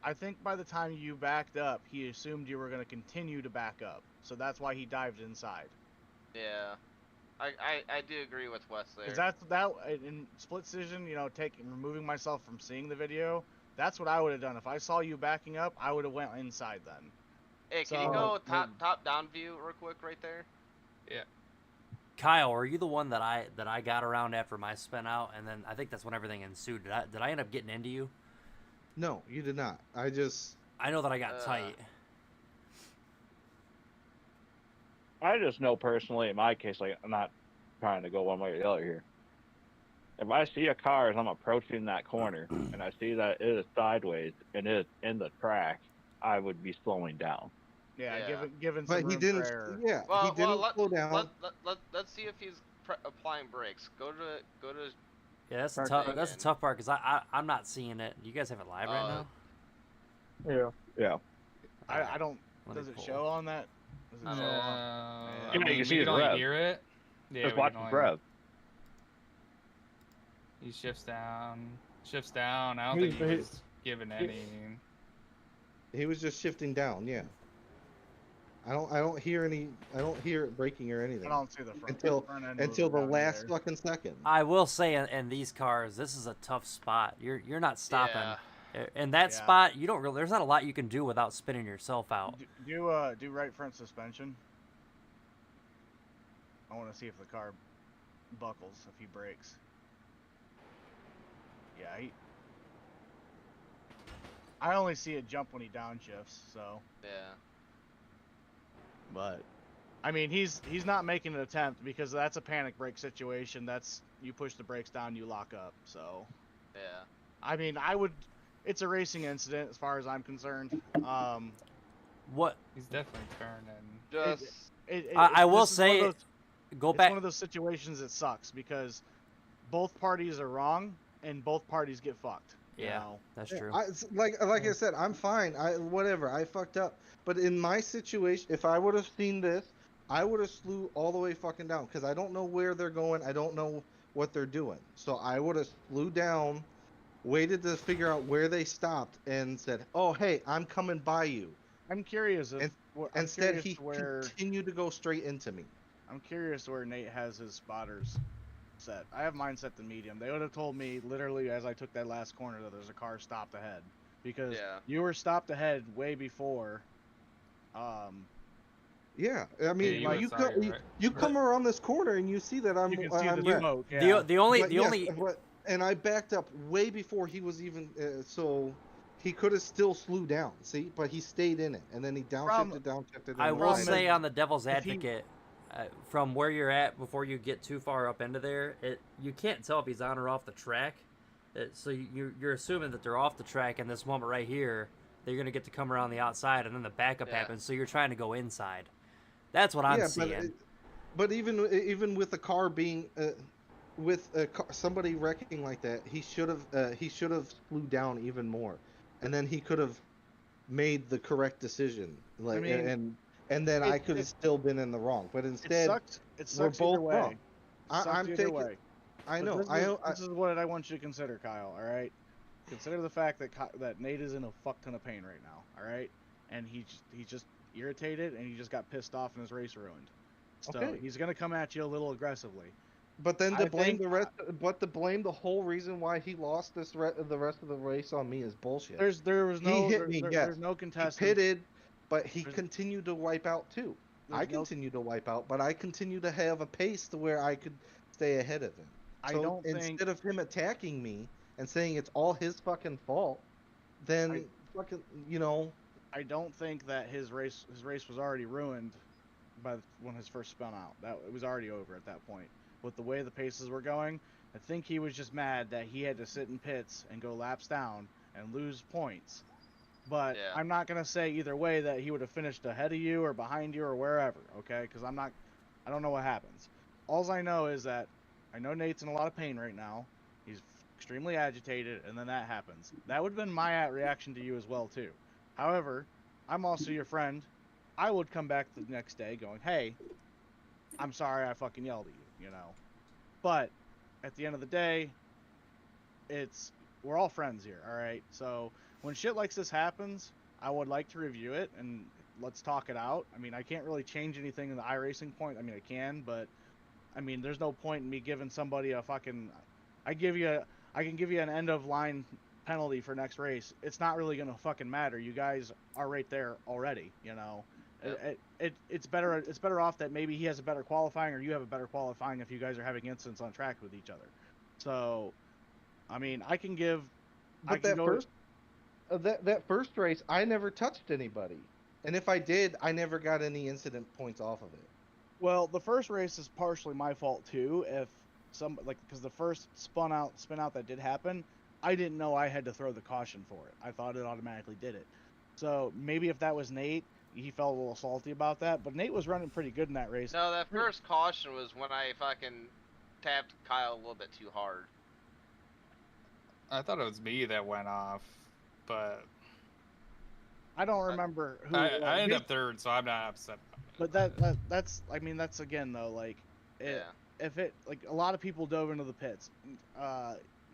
I think by the time you backed up, he assumed you were going to continue to back up, so that's why he dived inside. Yeah, I do agree with Wes there. Because that in split decision, removing myself from seeing the video, that's what I would have done. If I saw you backing up, I would have went inside then. Hey, can you go top down view real quick right there? Yeah. Kyle, are you the one that I got around after my spin out, and then I think that's when everything ensued? Did I end up getting into you? No, you did not. I know that I got tight. I just know personally, in my case, like, I'm not trying to go one way or the other here. If I see a car as I'm approaching that corner and I see that it is sideways and it is in the track, I would be slowing down. Yeah. Given some but he room didn't. for error. Yeah, he didn't slow down. Let's see if he's applying brakes. Go to. Yeah, that's a tough part because I'm not seeing it. You guys have it live right now? Yeah. I don't. Does it show on that? Does it show on? Yeah, you can see his only rev. hear it. Yeah, just watch his rev. He shifts down. I don't think he was giving any. He was just shifting down. Yeah. I don't hear any. I don't hear it braking or anything. I don't see the front end until the last fucking second. I will say in these cars, this is a tough spot. You're not stopping. Yeah. In that spot, you don't really. There's not a lot you can do without spinning yourself out. Do right front suspension. I want to see if the car buckles if he brakes. Yeah, I only see it jump when he downshifts, so. Yeah. But, I mean, he's not making an attempt because that's a panic brake situation. That's you push the brakes down, you lock up. So. Yeah. I mean, it's a racing incident as far as I'm concerned. What? He's definitely turning. I will say, go back. It's one of those situations that sucks because both parties are wrong and both parties get fucked. Yeah, that's true. Like I said, I'm fine. Whatever. I fucked up. But in my situation, if I would have seen this, I would have slew all the way fucking down because I don't know where they're going. I don't know what they're doing. So I would have slew down, waited to figure out where they stopped, and said, "Oh, hey, I'm coming by you." I'm curious. Instead, he continued to go straight into me. I'm curious where Nate has his spotters set. I have mine set to medium. They would have told me literally as I took that last corner that there's a car stopped ahead because you were stopped ahead way before. Yeah, I mean, you come around this corner and you see that I'm. You can see the red. smoke. Yeah. The only. And I backed up way before he was even. So he could have still slew down. See, but he stayed in it, and then he downshifted. I will say on the devil's advocate. From where you're at before you get too far up into there, you can't tell if he's on or off the track. So you're assuming that they're off the track in this moment right here. They're going to get to come around the outside, and then the backup happens. So you're trying to go inside. That's what I'm seeing. But even with the car being somebody wrecking like that, he should have flew down even more, and then he could have made the correct decision. Like and then I could have still been in the wrong. But instead, it sucks we're both either way. wrong. I'm taking. Way. I know. This is what I want you to consider, Kyle. All right. Consider the fact that Nate is in a fuck ton of pain right now. All right, and he's just irritated and he just got pissed off and his race ruined. So he's gonna come at you a little aggressively. But then to blame the whole reason why he lost the rest of the race on me is bullshit. He hit me. There's no contestant. He pitted, but he continued to wipe out too. I continue to wipe out, but I continue to have a pace to where I could stay ahead of him. So instead of him attacking me and saying it's all his fucking fault, then I don't think that his race was already ruined when his first spun out. That it was already over at that point. With the way the paces were going, I think he was just mad that he had to sit in pits and go laps down and lose points. But I'm not gonna say either way that he would have finished ahead of you or behind you or wherever, okay? Because I'm not I don't know what happens. All I know is that I know Nate's in a lot of pain right now. He's extremely agitated, and then that happens. That would have been my reaction to you as well, too. However, I'm also your friend. I would come back the next day going, hey, I'm sorry I fucking yelled at you, you know. But at the end of the day, we're all friends here, all right? So when shit like this happens, I would like to review it and let's talk it out. I mean, I can't really change anything in the iRacing point. I mean, I can, but I mean, there's no point in me giving somebody a fucking. I can give you an end of line penalty for next race. It's not really gonna fucking matter. You guys are right there already, you know. Yep. It's better off that maybe he has a better qualifying or you have a better qualifying if you guys are having incidents on track with each other. So, I mean, I can give. But that first race, I never touched anybody, and if I did, I never got any incident points off of it. Well, the first race is partially my fault too. If because the first spin out that did happen, I didn't know I had to throw the caution for it. I thought it automatically did it. So maybe if that was Nate, he felt a little salty about that. But Nate was running pretty good in that race. No, that first caution was when I fucking tapped Kyle a little bit too hard. I thought it was me that went off, but I don't remember who. I ended up third, so I'm not upset. But that's I mean that's again though like, if it like a lot of people dove into the pits.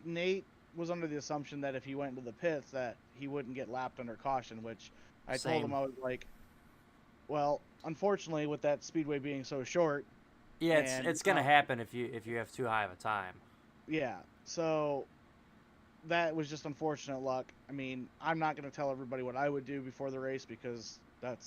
Nate was under the assumption that if he went into the pits that he wouldn't get lapped under caution, which I told him I was like, well, unfortunately with that speedway being so short. Yeah, it's gonna happen if you have too high of a time. Yeah, so that was just unfortunate luck. I mean, I'm not gonna tell everybody what I would do before the race because that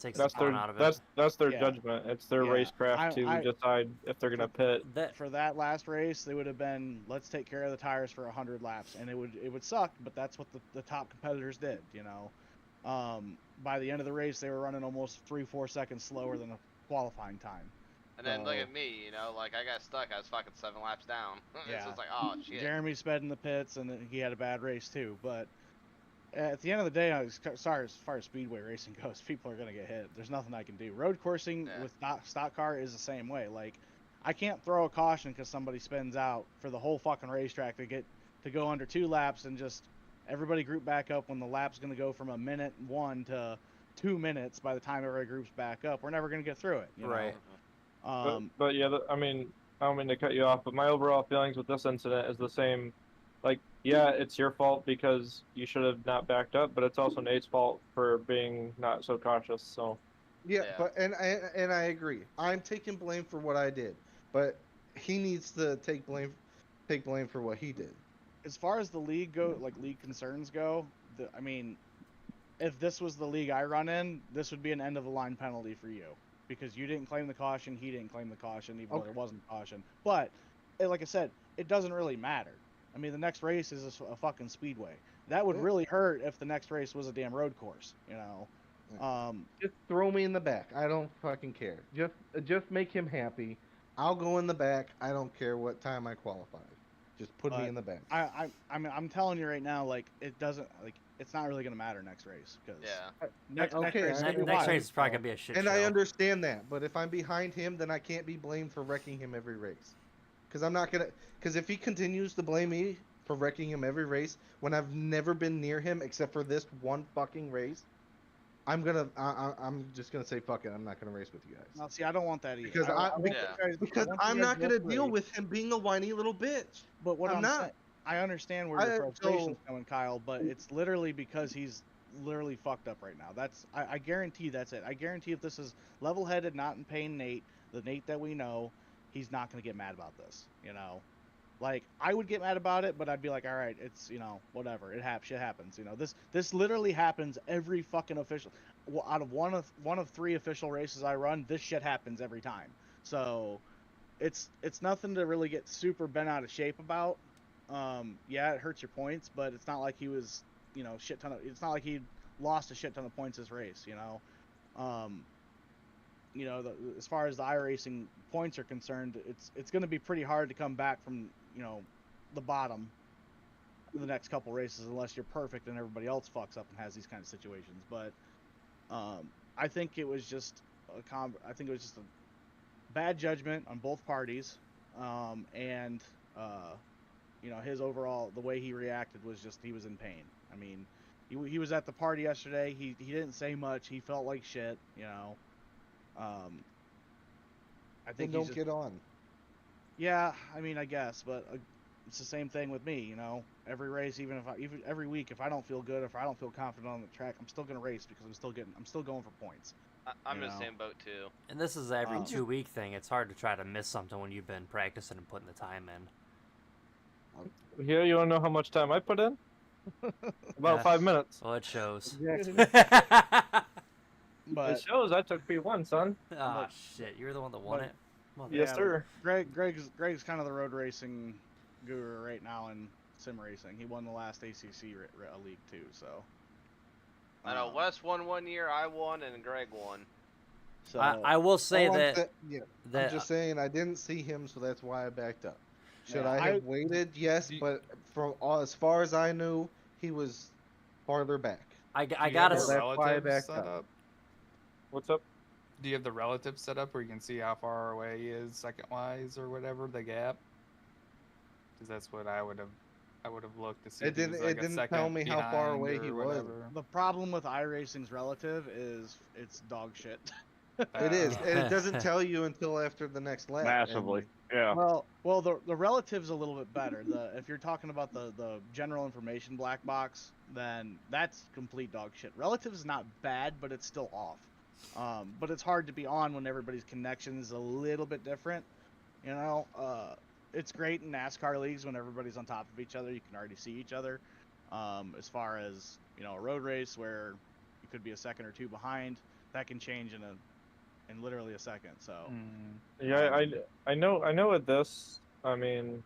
takes the fun out of it. That's their judgment. It's their racecraft to decide if they're gonna pit. For that last race, they would have been, let's take care of the tires for 100 laps, and it would suck, but that's what the top competitors did. You know, by the end of the race, they were running almost 3-4 seconds slower than a qualifying time. And then look at me, you know, like I got stuck. I was fucking 7 laps down. Yeah. So it's like, oh shit. Jeremy sped in the pits, and he had a bad race too. But at the end of the day, as far as speedway racing goes, people are gonna get hit. There's nothing I can do. Road coursing with stock car is the same way. Like, I can't throw a caution because somebody spins out for the whole fucking racetrack to go under 2 laps and just everybody group back up when the lap's gonna go from 1:01 to 2 minutes. By the time everybody groups back up, we're never gonna get through it. You know? But yeah, I mean, I don't mean to cut you off, but my overall feelings with this incident is the same. Like, yeah, it's your fault because you should have not backed up, but it's also Nate's fault for being not so cautious. So. Yeah, but and I agree. I'm taking blame for what I did, but he needs to take blame for what he did. As far as the league league concerns go, I mean, if this was the league I run in, this would be an end of the line penalty for you. Because you didn't claim the caution, he didn't claim the caution, even though there wasn't caution. But, like I said, it doesn't really matter. I mean, the next race is a fucking speedway. That would really hurt if the next race was a damn road course, you know? Just throw me in the back. I don't fucking care. Just make him happy. I'll go in the back. I don't care what time I qualify. Just put me in the back. I mean, I'm telling you right now, like, it doesn't, like, it's not really gonna matter next race because next race is probably gonna be a shit show. I understand that, but if I'm behind him, then I can't be blamed for wrecking him every race. Because if he continues to blame me for wrecking him every race when I've never been near him except for this one fucking race, I'm just gonna say fuck it. I'm not gonna race with you guys. Now, see, I don't want that either. Because I'm not gonna deal with him being a whiny little bitch. But what I'm not. I understand where your frustration's coming, Kyle, but it's literally because he's literally fucked up right now. I guarantee that's it. I guarantee if this is level-headed, not in pain Nate, the Nate that we know, he's not going to get mad about this, you know? Like, I would get mad about it, but I'd be like, all right, it's, you know, whatever. Shit happens, you know? This literally happens every fucking official. Well, out of one of 3 official races I run, this shit happens every time. So, it's nothing to really get super bent out of shape about. Yeah, it hurts your points, but it's not like he was, you know, it's not like he lost a shit ton of points this race, you know. You know, as far as the iRacing points are concerned, it's going to be pretty hard to come back from, you know, the bottom in the next couple races unless you're perfect and everybody else fucks up and has these kind of situations. But I think it was just a bad judgment on both parties, and you know, his overall, the way he reacted was just, he was in pain. I mean, he was at the party yesterday. He didn't say much. He felt like shit. You know. I think don't get on. Yeah, I mean, I guess, but it's the same thing with me. You know, every race, even every week, if I don't feel good, if I don't feel confident on the track, I'm still gonna race because I'm still going for points. I'm in the same boat too. And this is every 2-week thing. It's hard to try to miss something when you've been practicing and putting the time in. Here, you want to know how much time I put in? About 5 minutes. Well, it shows. But it shows I took P1, son. Oh shit, you're the one that won it. Yes, sir. Greg's kind of the road racing guru right now in sim racing. He won the last ACC league too, so. I know Wes won 1 year, I won, and Greg won. So I will say that. I'm just saying I didn't see him, so that's why I backed up. Should Yeah, I have waited? Yes, but from as far as I knew, he was farther back. I gotta say. That's why I backed up. What's up? Do you have the relative set up where you can see how far away he is second-wise or whatever, the gap? Because that's what I would have looked to see. It didn't tell me how far away he was. The problem with iRacing's relative is it's dog shit. It is, and it doesn't tell you until after the next lap. Massively, yeah. Well, the relative's a little bit better. If you're talking about the general information black box, then that's complete dog shit. Relative is not bad, but it's still off. But it's hard to be on when everybody's connection is a little bit different. You know, it's great in NASCAR leagues when everybody's on top of each other. You can already see each other. As far as, you know, a road race where you could be a second or two behind, that can change in literally a second. So yeah, I know with this, I mean,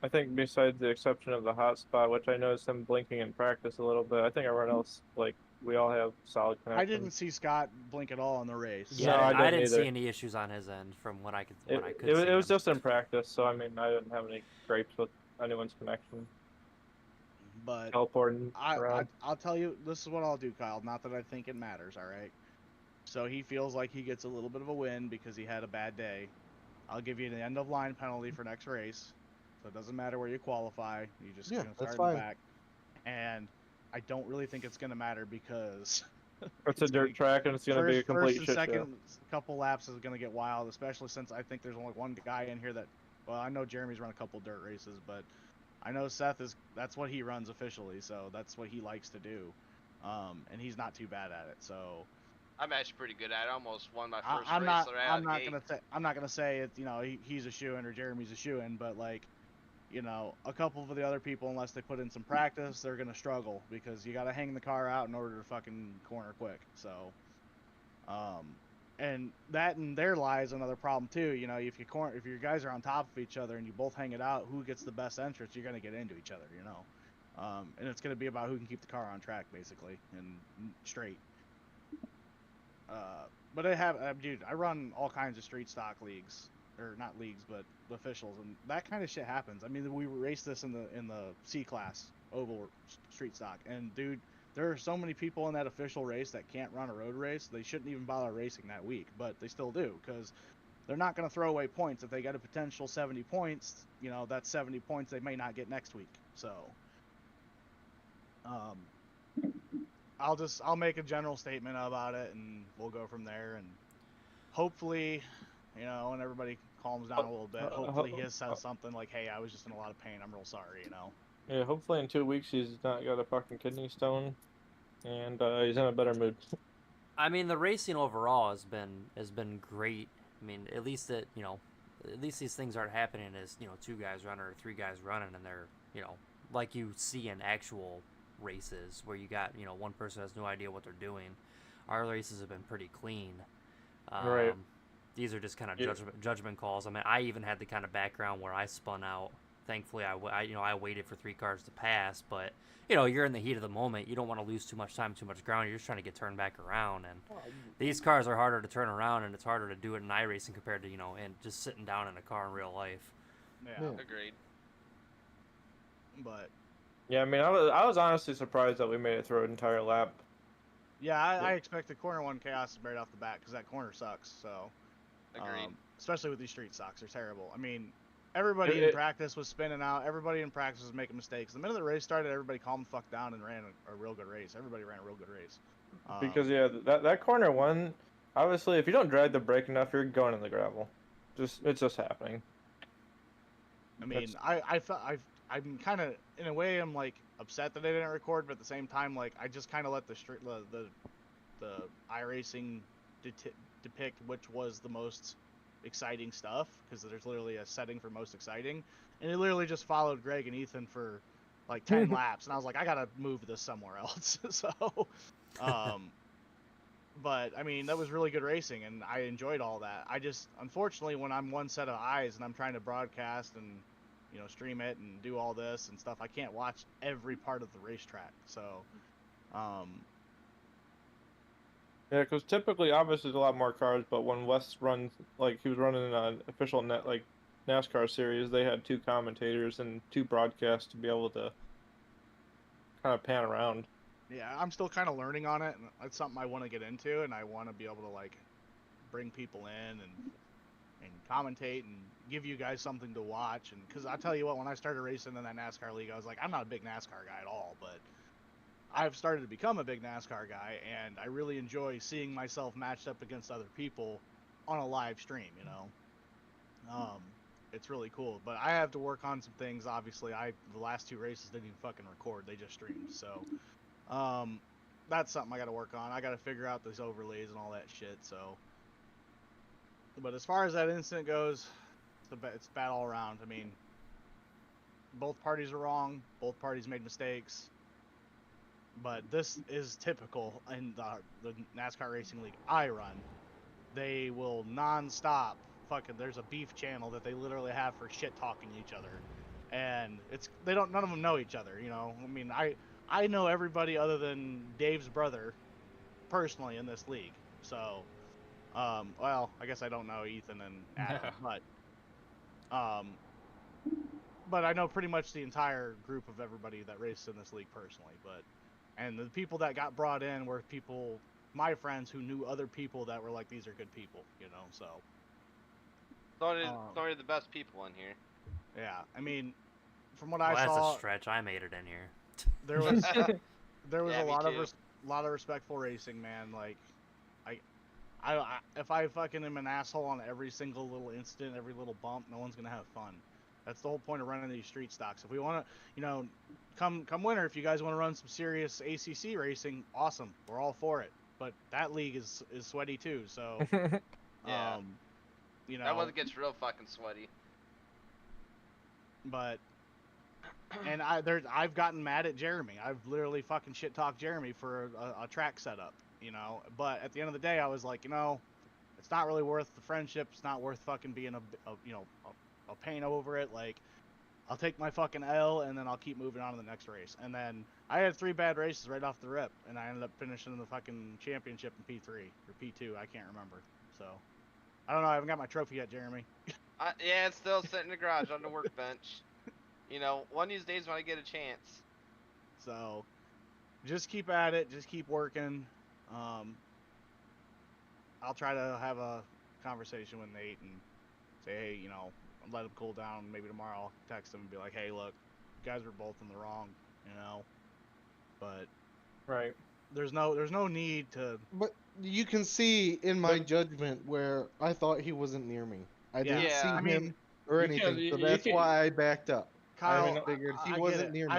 I think besides the exception of the hot spot, which I noticed him blinking in practice a little bit, I think everyone else, like, we all have solid connection. I didn't see Scott blink at all in the race. Yeah, no, I didn't see any issues on his end from what I could. It was just in practice, so I mean, I didn't have any gripes with anyone's connection. But teleporting around. I'll tell you, this is what I'll do, Kyle. Not that I think it matters, all right? So he feels like he gets a little bit of a win because he had a bad day. I'll give you the end of line penalty for next race. So it doesn't matter where you qualify. You just start in the back. And I don't really think it's going to matter because it's a dirt track and it's going to be a complete shit show. Second couple laps is going to get wild, especially since I think there's only one guy in here that, well, I know Jeremy's run a couple dirt races, but I know Seth that's what he runs officially, so that's what he likes to do. And he's not too bad at it, so I'm actually pretty good at it. I almost won my first I'm race not, right out I'm of not the gonna gate. say I'm not gonna say it. You know, he's a shoo-in or Jeremy's a shoo-in, but like, you know, a couple of the other people, unless they put in some practice, they're gonna struggle because you gotta hang the car out in order to fucking corner quick. So, and that and there lies another problem too. You know, if your guys are on top of each other and you both hang it out, who gets the best entrance, you're gonna get into each other. You know, and it's gonna be about who can keep the car on track basically and straight. But dude, I run all kinds of street stock leagues, or not leagues, but officials, and that kind of shit happens. I mean, we raced this in the C class oval street stock, and dude, there are so many people in that official race that can't run a road race. They shouldn't even bother racing that week, but they still do because they're not going to throw away points. If they got a potential 70 points, you know, that's 70 points they may not get next week. So, I'll make a general statement about it, and we'll go from there. And hopefully, you know, when everybody calms down a little bit, hopefully he says something like, "Hey, I was just in a lot of pain. I'm real sorry," you know. Yeah, hopefully in 2 weeks he's not got a fucking kidney stone, and he's in a better mood. I mean, the racing overall has been great. I mean, at least these things aren't happening as, you know, 2 guys running or 3 guys running, and they're, you know, like you see in actual races where you got, you know, one person has no idea what they're doing. Our races have been pretty clean. Right. These are just kind of judgment calls. I mean, I even had the kind of background where I spun out. Thankfully, I waited for 3 cars to pass, but, you know, you're in the heat of the moment. You don't want to lose too much time, too much ground. You're just trying to get turned back around, and these cars are harder to turn around, and it's harder to do it in iRacing compared to, you know, and just sitting down in a car in real life. Yeah. Agreed. But yeah, I mean, I was honestly surprised that we made it through an entire lap. yeah, I expected corner 1 chaos right off the bat because that corner sucks. So, Agreed. especially with these street stocks. They're terrible. I mean, everybody in practice was spinning out. Everybody in practice was making mistakes. The minute the race started, everybody calmed the fuck down and ran a real good race. Everybody ran a real good race. Because yeah, that corner one, obviously, if you don't drag the brake enough, you're going in the gravel. It's just happening. I mean, I'm kind of, in a way, I'm like upset that I didn't record, but at the same time, like I just kind of let the iRacing depict which was the most exciting stuff, because there's literally a setting for most exciting, and it literally just followed Greg and Ethan for like 10 laps, and I was like, I gotta move this somewhere else. So, but I mean, that was really good racing, and I enjoyed all that. I just, unfortunately, when I'm one set of eyes and I'm trying to broadcast and, you know, stream it and do all this and stuff, I can't watch every part of the racetrack. So, yeah, because typically, obviously, there's a lot more cars, but when Wes runs, like he was running an official NASCAR series, they had 2 commentators and 2 broadcasts to be able to kind of pan around. yeah, I'm still kind of learning on it, and it's something I want to get into, and I want to be able to like bring people in and commentate and give you guys something to watch. And because I tell you what, when I started racing in that NASCAR league, I was like, I'm not a big NASCAR guy at all, but I've started to become a big NASCAR guy, and I really enjoy seeing myself matched up against other people on a live stream, you know. It's really cool, but I have to work on some things. Obviously, the last 2 races didn't even fucking record; they just streamed. So, that's something I got to work on. I got to figure out those overlays and all that shit. So, but as far as that incident goes, it's bad all around. I mean, both parties are wrong. Both parties made mistakes. But this is typical in the NASCAR Racing League I run. They will non-stop fucking, there's a beef channel that they literally have for shit talking each other, and none of them know each other, you know. I mean, I know everybody other than Dave's brother personally in this league, so well, I guess I don't know Ethan and Adam, but I know pretty much the entire group of everybody that races in this league personally. And the people that got brought in were people, my friends, who knew other people that were like, these are good people, you know. So Sorry, the best people in here. Yeah, I mean, from what I saw, that's a stretch. I made it in here. There was Yeah, a lot of respectful racing, man. Like, I if I fucking am an asshole on every single little incident, every little bump, no one's gonna have fun. That's the whole point of running these street stocks. If we want to, you know, come winter, if you guys want to run some serious ACC racing, awesome. We're all for it. But that league is sweaty too. So, yeah. You know, that one gets real fucking sweaty. But, and I've gotten mad at Jeremy. I've literally fucking shit talked Jeremy for a track setup, you know. But at the end of the day, I was like, you know, it's not really worth the friendship. It's not worth fucking being a pain over it. Like, I'll take my fucking L and then I'll keep moving on to the next race. And then I had 3 bad races right off the rip, and I ended up finishing the fucking championship in P3 or P2. I can't remember. So I don't know. I haven't got my trophy yet, Jeremy. Yeah, it's still sitting in the garage on the workbench. You know, one of these days when I get a chance. So just keep at it. Just keep working. I'll try to have a conversation with Nate and say, hey, you know, let him cool down. Maybe tomorrow I'll text him and be like, hey, look, you guys were both in the wrong, you know. But right, there's no need to. But you can see in my judgment where I thought he wasn't near me. I didn't see him or anything, so that's why I backed up. Kyle, I figured he wasn't near me.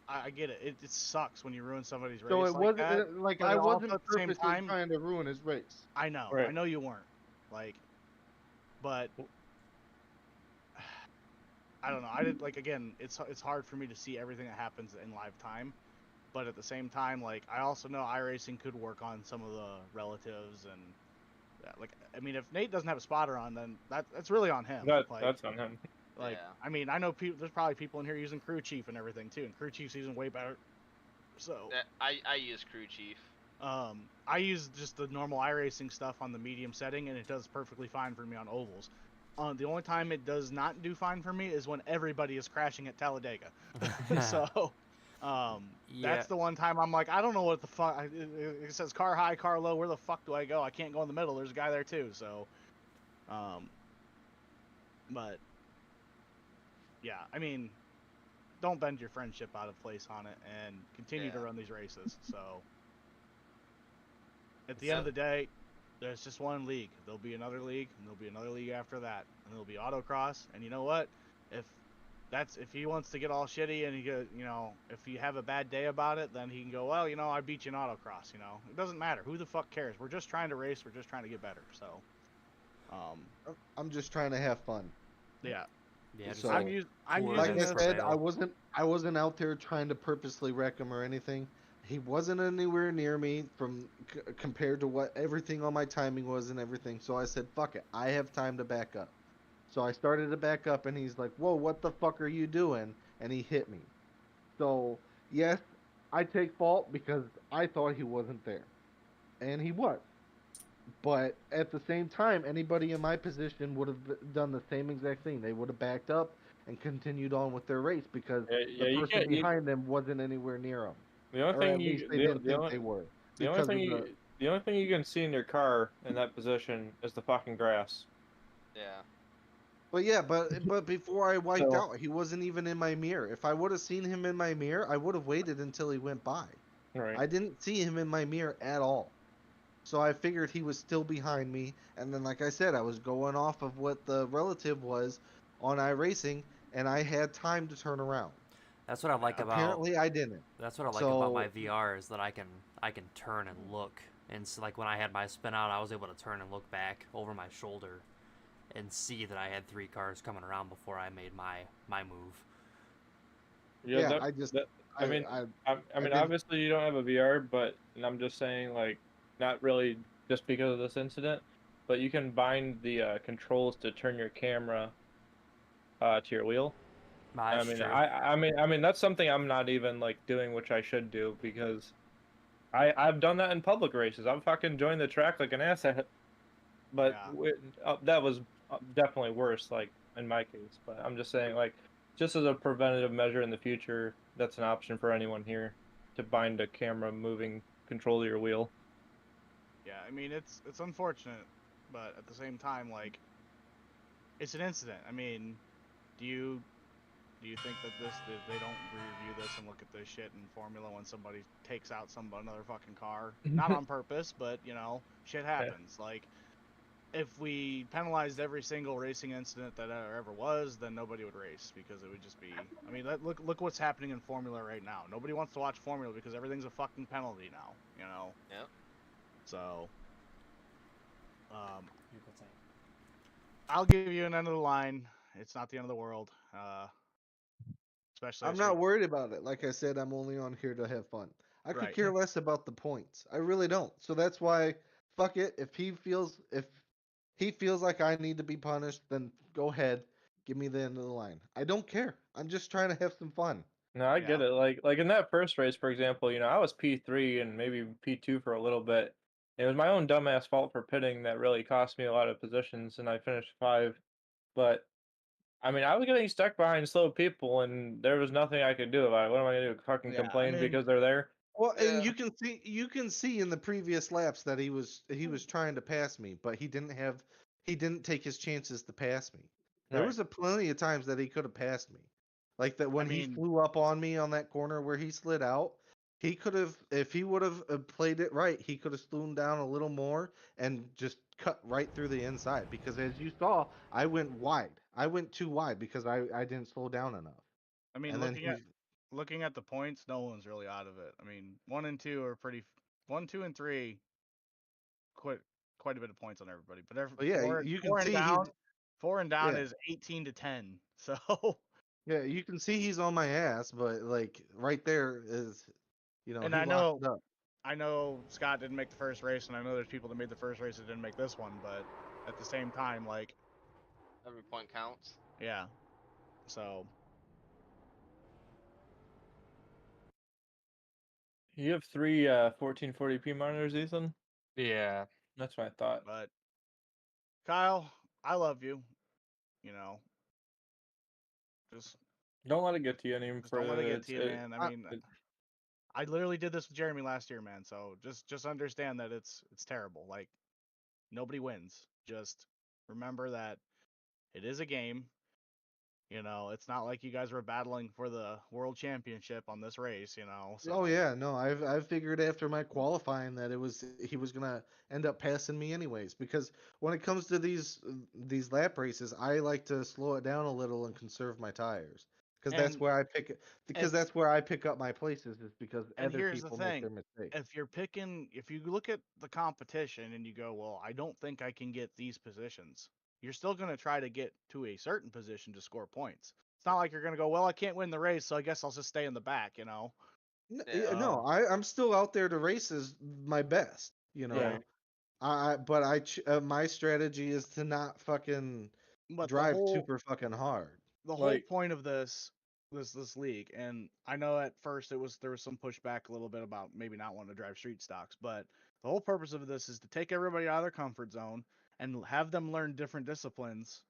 I get it. It sucks when you ruin somebody's race. So it like wasn't that, like but I also wasn't at the same purposely time trying to ruin his race. I know. Right. I know you weren't. Like, but I don't know. I did, like, again, it's hard for me to see everything that happens in live time, but at the same time, like, I also know iRacing could work on some of the relatives and like, I mean, if Nate doesn't have a spotter on, then that's really on him. That's on him. Like, yeah. I mean, I know people. There's probably people in here using Crew Chief and everything too, and Crew Chief's using way better. So I use Crew Chief. I use just the normal iRacing stuff on the medium setting, and it does perfectly fine for me on ovals. The only time it does not do fine for me is when everybody is crashing at Talladega. So, that's the one time I'm like, I don't know what the fuck. It says car high, car low. Where the fuck do I go? I can't go in the middle. There's a guy there too. So, But yeah, I mean, don't bend your friendship out of place on it, and continue to run these races. So at the end of the day, there's just one league. There'll be another league, and there'll be another league after that, and there'll be autocross. And you know what? If he wants to get all shitty and if you have a bad day about it, then he can go, well, I beat you in autocross. It doesn't matter. Who the fuck cares? We're just trying to race. We're just trying to get better. So, I'm just trying to have fun. Yeah. Yeah. So, I'm like using I this. said, I wasn't out there trying to purposely wreck him or anything. He wasn't anywhere near me compared to what everything on my timing was and everything. So I said, fuck it. I have time to back up. So I started to back up, and he's like, whoa, what the fuck are you doing? And he hit me. So, yes, I take fault because I thought he wasn't there. And he was. But at the same time, anybody in my position would have done the same exact thing. They would have backed up and continued on with their race because the person behind them wasn't anywhere near them. The only Or thing at least they didn't think they were. The only thing you can see in your car in that position is the fucking grass. Yeah. But yeah, but before I wiped out, he wasn't even in my mirror. If I would have seen him in my mirror, I would have waited until he went by. Right. I didn't see him in my mirror at all. So I figured he was still behind me, and then like I said, I was going off of what the relative was on iRacing, and I had time to turn around. That's what I like about. Apparently, I didn't. That's what I like about my VR is that I can turn and look, and so like when I had my spin out, I was able to turn and look back over my shoulder, and see that I had 3 cars coming around before I made my move. Yeah, I mean, obviously you don't have a VR, but I'm just saying, like, not really just because of this incident, but you can bind the controls to turn your camera to your wheel. That's true. I mean that's something I'm not even like doing, which I should do because I've done that in public races. I've fucking joined the track like an asshat, but that was definitely worse, like in my case. But I'm just saying, like, just as a preventative measure in the future, that's an option for anyone here to bind a camera moving control to your wheel. Yeah, I mean it's unfortunate, but at the same time, like, it's an incident. I mean, do you think that they don't review this and look at this shit in Formula when somebody takes out another fucking car? Not on purpose, but shit happens. Yeah. Like, if we penalized every single racing incident that ever was, then nobody would race because it would just be. I mean, look what's happening in Formula right now. Nobody wants to watch Formula because everything's a fucking penalty now. Yep. So, I'll give you an end of the line. It's not the end of the world. Especially. I'm not worried about it. Like I said, I'm only on here to have fun. I could care less about the points. I really don't. So that's why, fuck it. If he feels like I need to be punished, then go ahead, give me the end of the line. I don't care. I'm just trying to have some fun. No, I get it. Like in that first race, for example, I was P3 and maybe P2 for a little bit. It was my own dumbass fault for pitting that really cost me a lot of positions, and I finished 5. But I mean, I was getting stuck behind slow people, and there was nothing I could do about it. What am I gonna do? Fucking complain because they're there? Well, and you can see in the previous laps that he was trying to pass me, but he didn't take his chances to pass me. There was plenty of times that he could have passed me. Like that when he flew up on me on that corner where he slid out, he could have, if he would have played it right, he could have slowed down a little more and just cut right through the inside. Because as you saw, I went wide. I went too wide because I didn't slow down enough. I mean, looking at the points, no one's really out of it. I mean, 1 and 2 are pretty. 1, 2, and 3, quite a bit of points on everybody. But you can see four and down is 18 to 10. So. Yeah, you can see he's on my ass, but like right there is, And I know Scott didn't make the first race, and I know there's people that made the first race that didn't make this one, but at the same time, like, every point counts. Yeah. So. You have 3 1440p monitors, Ethan? Yeah. That's what I thought. But Kyle, I love you. Just don't let it get to you any further. Don't let it get to you, man. I mean, I literally did this with Jeremy last year, man. So just understand that it's terrible. Like, nobody wins. Just remember that It is a game. You know, it's not like you guys were battling for the world championship on this race. You know. So. Oh yeah, no, I've figured after my qualifying that he was gonna end up passing me anyways. Because when it comes to these lap races, I like to slow it down a little and conserve my tires. Because that's where I pick. Because that's where I pick up my places. Is because And other here's the people make their thing: mistakes. if you look at the competition and you go, well, I don't think I can get these positions, you're still going to try to get to a certain position to score points. It's not like you're going to go, well, I can't win the race, so I guess I'll just stay in the back, you know. Yeah. No, I'm still out there to race as my best, you know. Yeah. My strategy is to not fucking But drive super fucking hard. the whole point of this league, and I know at first there was some pushback a little bit about maybe not wanting to drive street stocks, but the whole purpose of this is to take everybody out of their comfort zone and have them learn different disciplines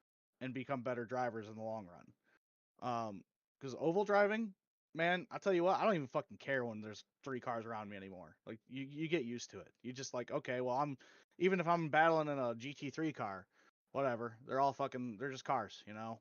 and become better drivers in the long run. Because oval driving, man, I tell you what, I don't even fucking care when there's 3 cars around me anymore. Like you get used to it. You just like, okay, well even if I'm battling in a GT3 car, whatever, they're just cars, you know.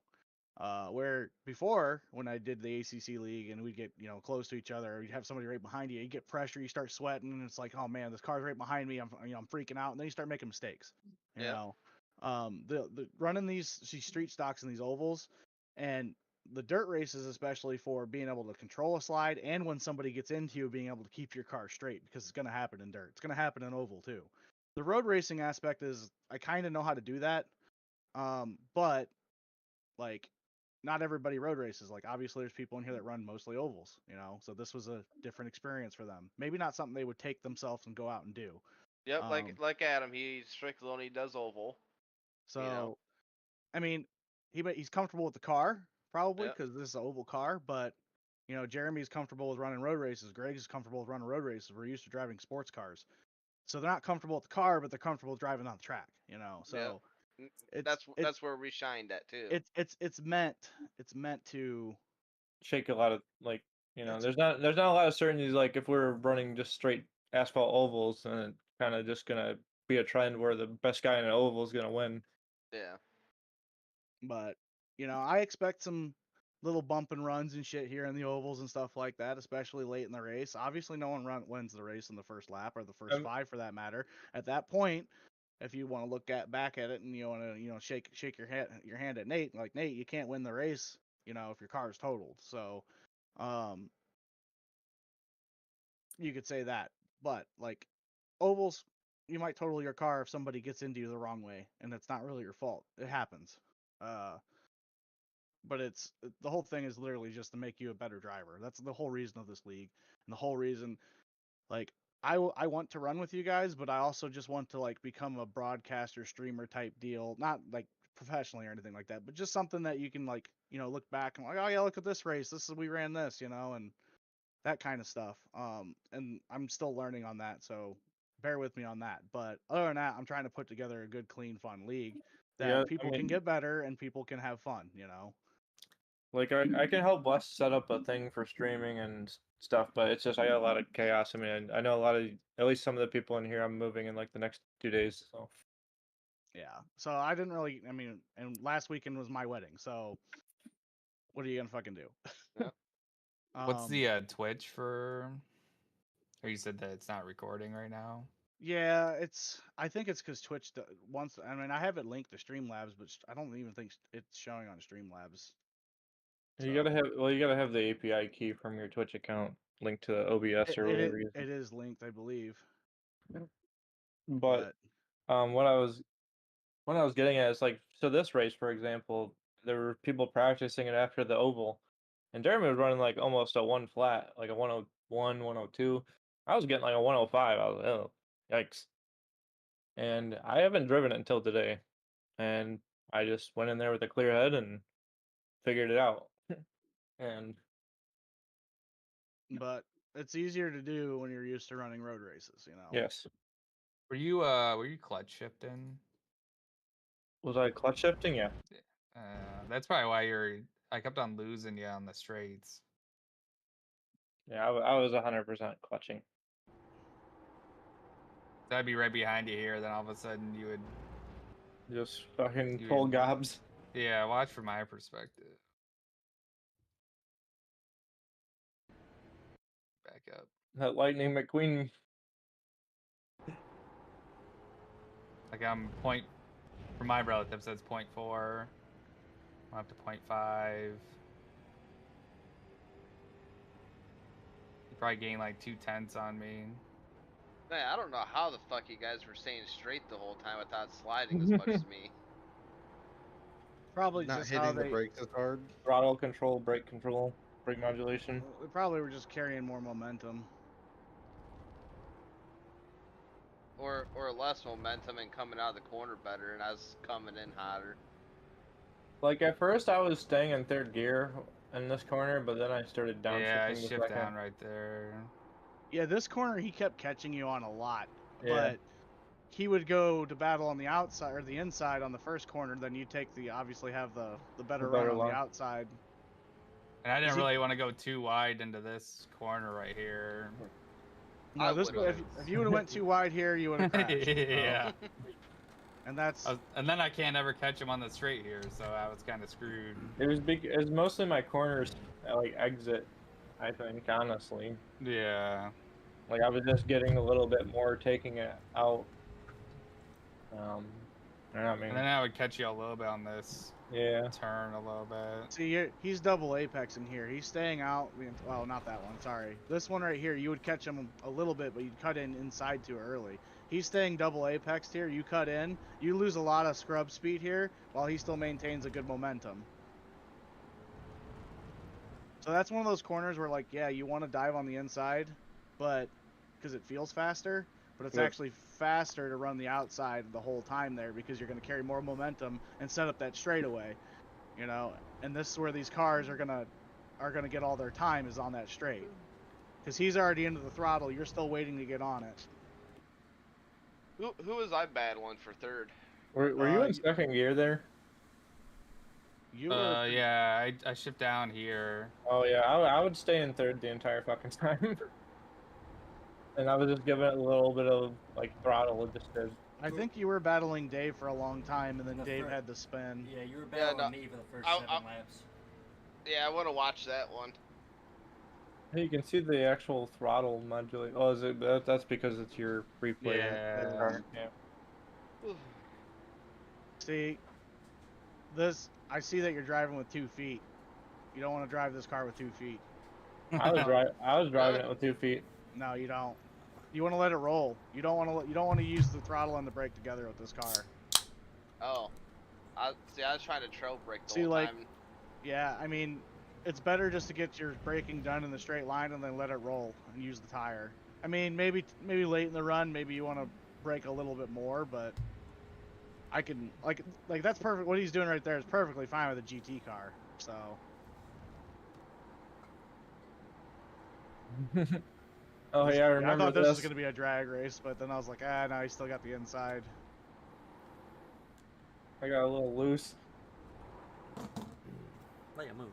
Where before, when I did the ACC league and we'd get, you know, close to each other, you'd have somebody right behind you, you get pressure, you start sweating, and it's like, oh man, this car's right behind me, I'm freaking out, and then you start making mistakes, you know. The running these street stocks and these ovals, and the dirt races, especially for being able to control a slide, and when somebody gets into you, being able to keep your car straight, because it's going to happen in dirt, it's going to happen in oval too. The road racing aspect is, I kind of know how to do that, but like, not everybody road races. Like, obviously there's people in here that run mostly ovals, you know, so this was a different experience for them. Maybe not something they would take themselves and go out and do. Yep, like Adam, he's strictly only does oval. So, you know. I mean, he's comfortable with the car probably because this is an oval car, but you know, Jeremy's comfortable with running road races. Greg's comfortable with running road races. We're used to driving sports cars, so they're not comfortable with the car, but they're comfortable driving on the track, you know. So that's where we shined at too. It's meant to shake a lot of, like, you know, there's not a lot of certainties. Like if we're running just straight asphalt ovals, and it's kind of just gonna be a trend where the best guy in an oval is gonna win. Yeah. But you know, I expect some little bump and runs and shit here in the ovals and stuff like that, especially late in the race. Obviously, no one wins the race in the first lap or the first 5 for that matter. At that point, if you want to look back at it and you want to, you know, shake your hand at Nate, like, Nate, you can't win the race, you know, if your car is totaled. So, you could say that. But like ovals, you might total your car if somebody gets into you the wrong way, and it's not really your fault. It happens. But the whole thing is literally just to make you a better driver. That's the whole reason of this league, and the whole reason, like, I want to run with you guys, but I also just want to like become a broadcaster, streamer type deal, not like professionally or anything like that, but just something that you can, like, you know, look back and like, oh yeah, look at this race. We ran this, you know, and that kind of stuff. And I'm still learning on that, so bear with me on that. But other than that, I'm trying to put together a good, clean, fun league that people can get better and people can have fun, you know. Like I can help Wes set up a thing for streaming and stuff, but it's just I got a lot of chaos. I mean, I know a lot of, at least some of the people in here I'm moving in like the next 2 days. So yeah, so I didn't really. I mean, and last weekend was my wedding, so what are you gonna fucking do? Yep. What's the Twitch for? Or you said that it's not recording right now? Yeah, I think it's because Twitch once. I mean, I have it linked to Streamlabs, but I don't even think it's showing on Streamlabs. you gotta have the API key from your Twitch account linked to OBS or whatever. It is linked, I believe. But what I was getting at is, like, so this race, for example, there were people practicing it after the oval, and Jeremy was running like almost a 1 flat, like a 101, 102. I was getting like a 105. I was like, oh, yikes. And I haven't driven it until today, and I just went in there with a clear head and figured it out. And but it's easier to do when you're used to running road races, you know. yes. Were you clutch shifting? Was I clutch shifting? Yeah. That's probably why I kept on losing you on the straights. Yeah, I was 100% clutching. I'd be right behind you here, then all of a sudden you would just fucking pull gobs. Yeah, watch from my perspective. Back up. That Lightning McQueen. Like I'm point for my relative says 0.4. I'm up to 0.5. You probably gained like 2/10 on me. Man, I don't know how the fuck you guys were staying straight the whole time without sliding as much as me. Probably Not just how hitting the they brakes as hard. Throttle control, brake modulation. they probably were just carrying more momentum. Or less momentum and coming out of the corner better, and I was coming in hotter. Like at first I was staying in third gear in this corner, but then I started downshifting. Yeah, I the shift second. down right there. Yeah, this corner he kept catching you on a lot, Yeah. but he would go to battle on the outside or the inside on the first corner. Then you take the obviously have the better run on line. the outside. And I didn't really want to go too wide into this corner right here. No, this if you would have went too wide here, you would have crashed. Yeah. And that's and then I can't ever catch him on the straight here, so I was kind of screwed. It was mostly my corners like exit, I think, honestly. Yeah. Like I was just getting a little bit more, taking it out. I mean, And then I would catch you a little bit on this. Yeah. Turn a little bit. see, he's double apex in here. He's staying out. Well, not that one. Sorry, this one right here. You would catch him a little bit, but you'd cut in inside too early. He's staying double apex here. You cut in. You lose a lot of scrub speed here, while he still maintains a good momentum. So that's one of those corners where, like, yeah, you want to dive on the inside, but because it feels faster, but it's actually faster to run the outside the whole time there because you're going to carry more momentum and set up that straightaway, you know. And this is where these cars are gonna get all their time is on that straight, because he's already into the throttle. You're still waiting to get on it. Who was I battling for third? Were you in second gear there? You were. Yeah, I shift down here. Oh yeah, I would stay in third the entire fucking time. And I was just giving it a little bit of like throttle. It just did. I think you were battling Dave for a long time, and then Dave had the spin. Yeah, you were battling me for the first 7 laps. Yeah, I want to watch that one. Hey, you can see the actual throttle modulate. Oh, is it? That's because it's your replay. Yeah. See, I see that you're driving with 2 feet. You don't want to drive this car with 2 feet. I was driving it with 2 feet. No, you don't. You want to let it roll. You don't want to use the throttle and the brake together with this car. Oh, I was trying to trail brake the See, whole like, time. yeah, I mean, it's better just to get your braking done in the straight line and then let it roll and use the tire. I mean, maybe late in the run, maybe you want to brake a little bit more, but I can like that's perfect. What he's doing right there is perfectly fine with a GT car. So. Oh yeah, I remember I thought this was gonna be a drag race, but then I was like, no, he still got the inside. I got a little loose. Let you move.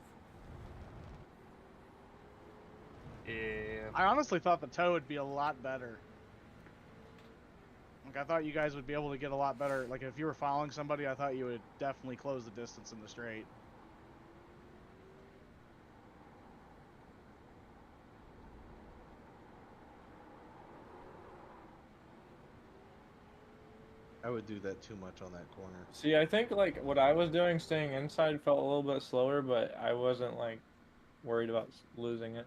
Yeah. I honestly thought the toe would be a lot better. Like, I thought you guys would be able to get a lot better. Like, if you were following somebody, I thought you would definitely close the distance in the straight. I would do that too much on that corner. See, I think like what I was doing, staying inside, felt a little bit slower, but I wasn't like worried about losing it.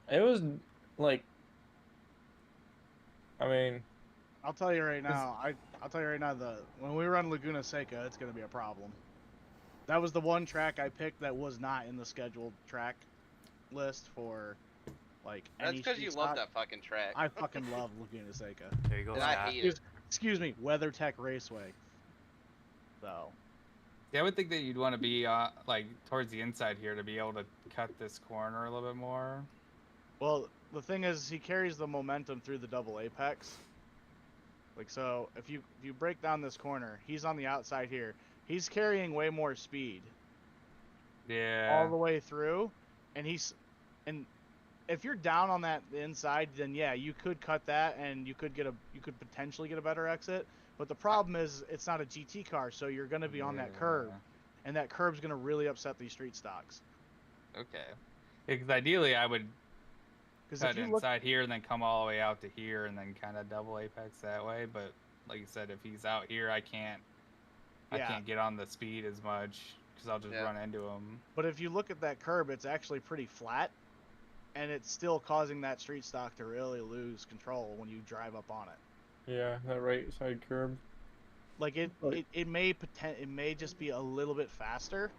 It was like, I mean, I'll tell you right now. I'll tell you right now. When we run Laguna Seca, it's gonna be a problem. That was the one track I picked that was not in the scheduled track list for. Like, that's because you love that fucking track. I fucking love Laguna Seca. There you go. And I hate it. Excuse me, WeatherTech Raceway. So. Yeah, I would think that you'd want to be like towards the inside here to be able to cut this corner a little bit more. Well, the thing is, he carries the momentum through the double apex. Like, so if you break down this corner, he's on the outside here. He's carrying way more speed. Yeah. All the way through, and if you're down on that inside, then yeah, you could cut that and you could potentially get a better exit. But the problem is it's not a GT car, so you're going to be on that curb, and that curb's going to really upset these street stocks. Okay. Because ideally I would cut if you inside here and then come all the way out to here and then kind of double apex that way. But like you said, if he's out here, I can't get on the speed as much because I'll just run into him. But if you look at that curb, it's actually pretty flat, and it's still causing that street stock to really lose control when you drive up on it. Yeah, that right side curb. Like it may just be a little bit faster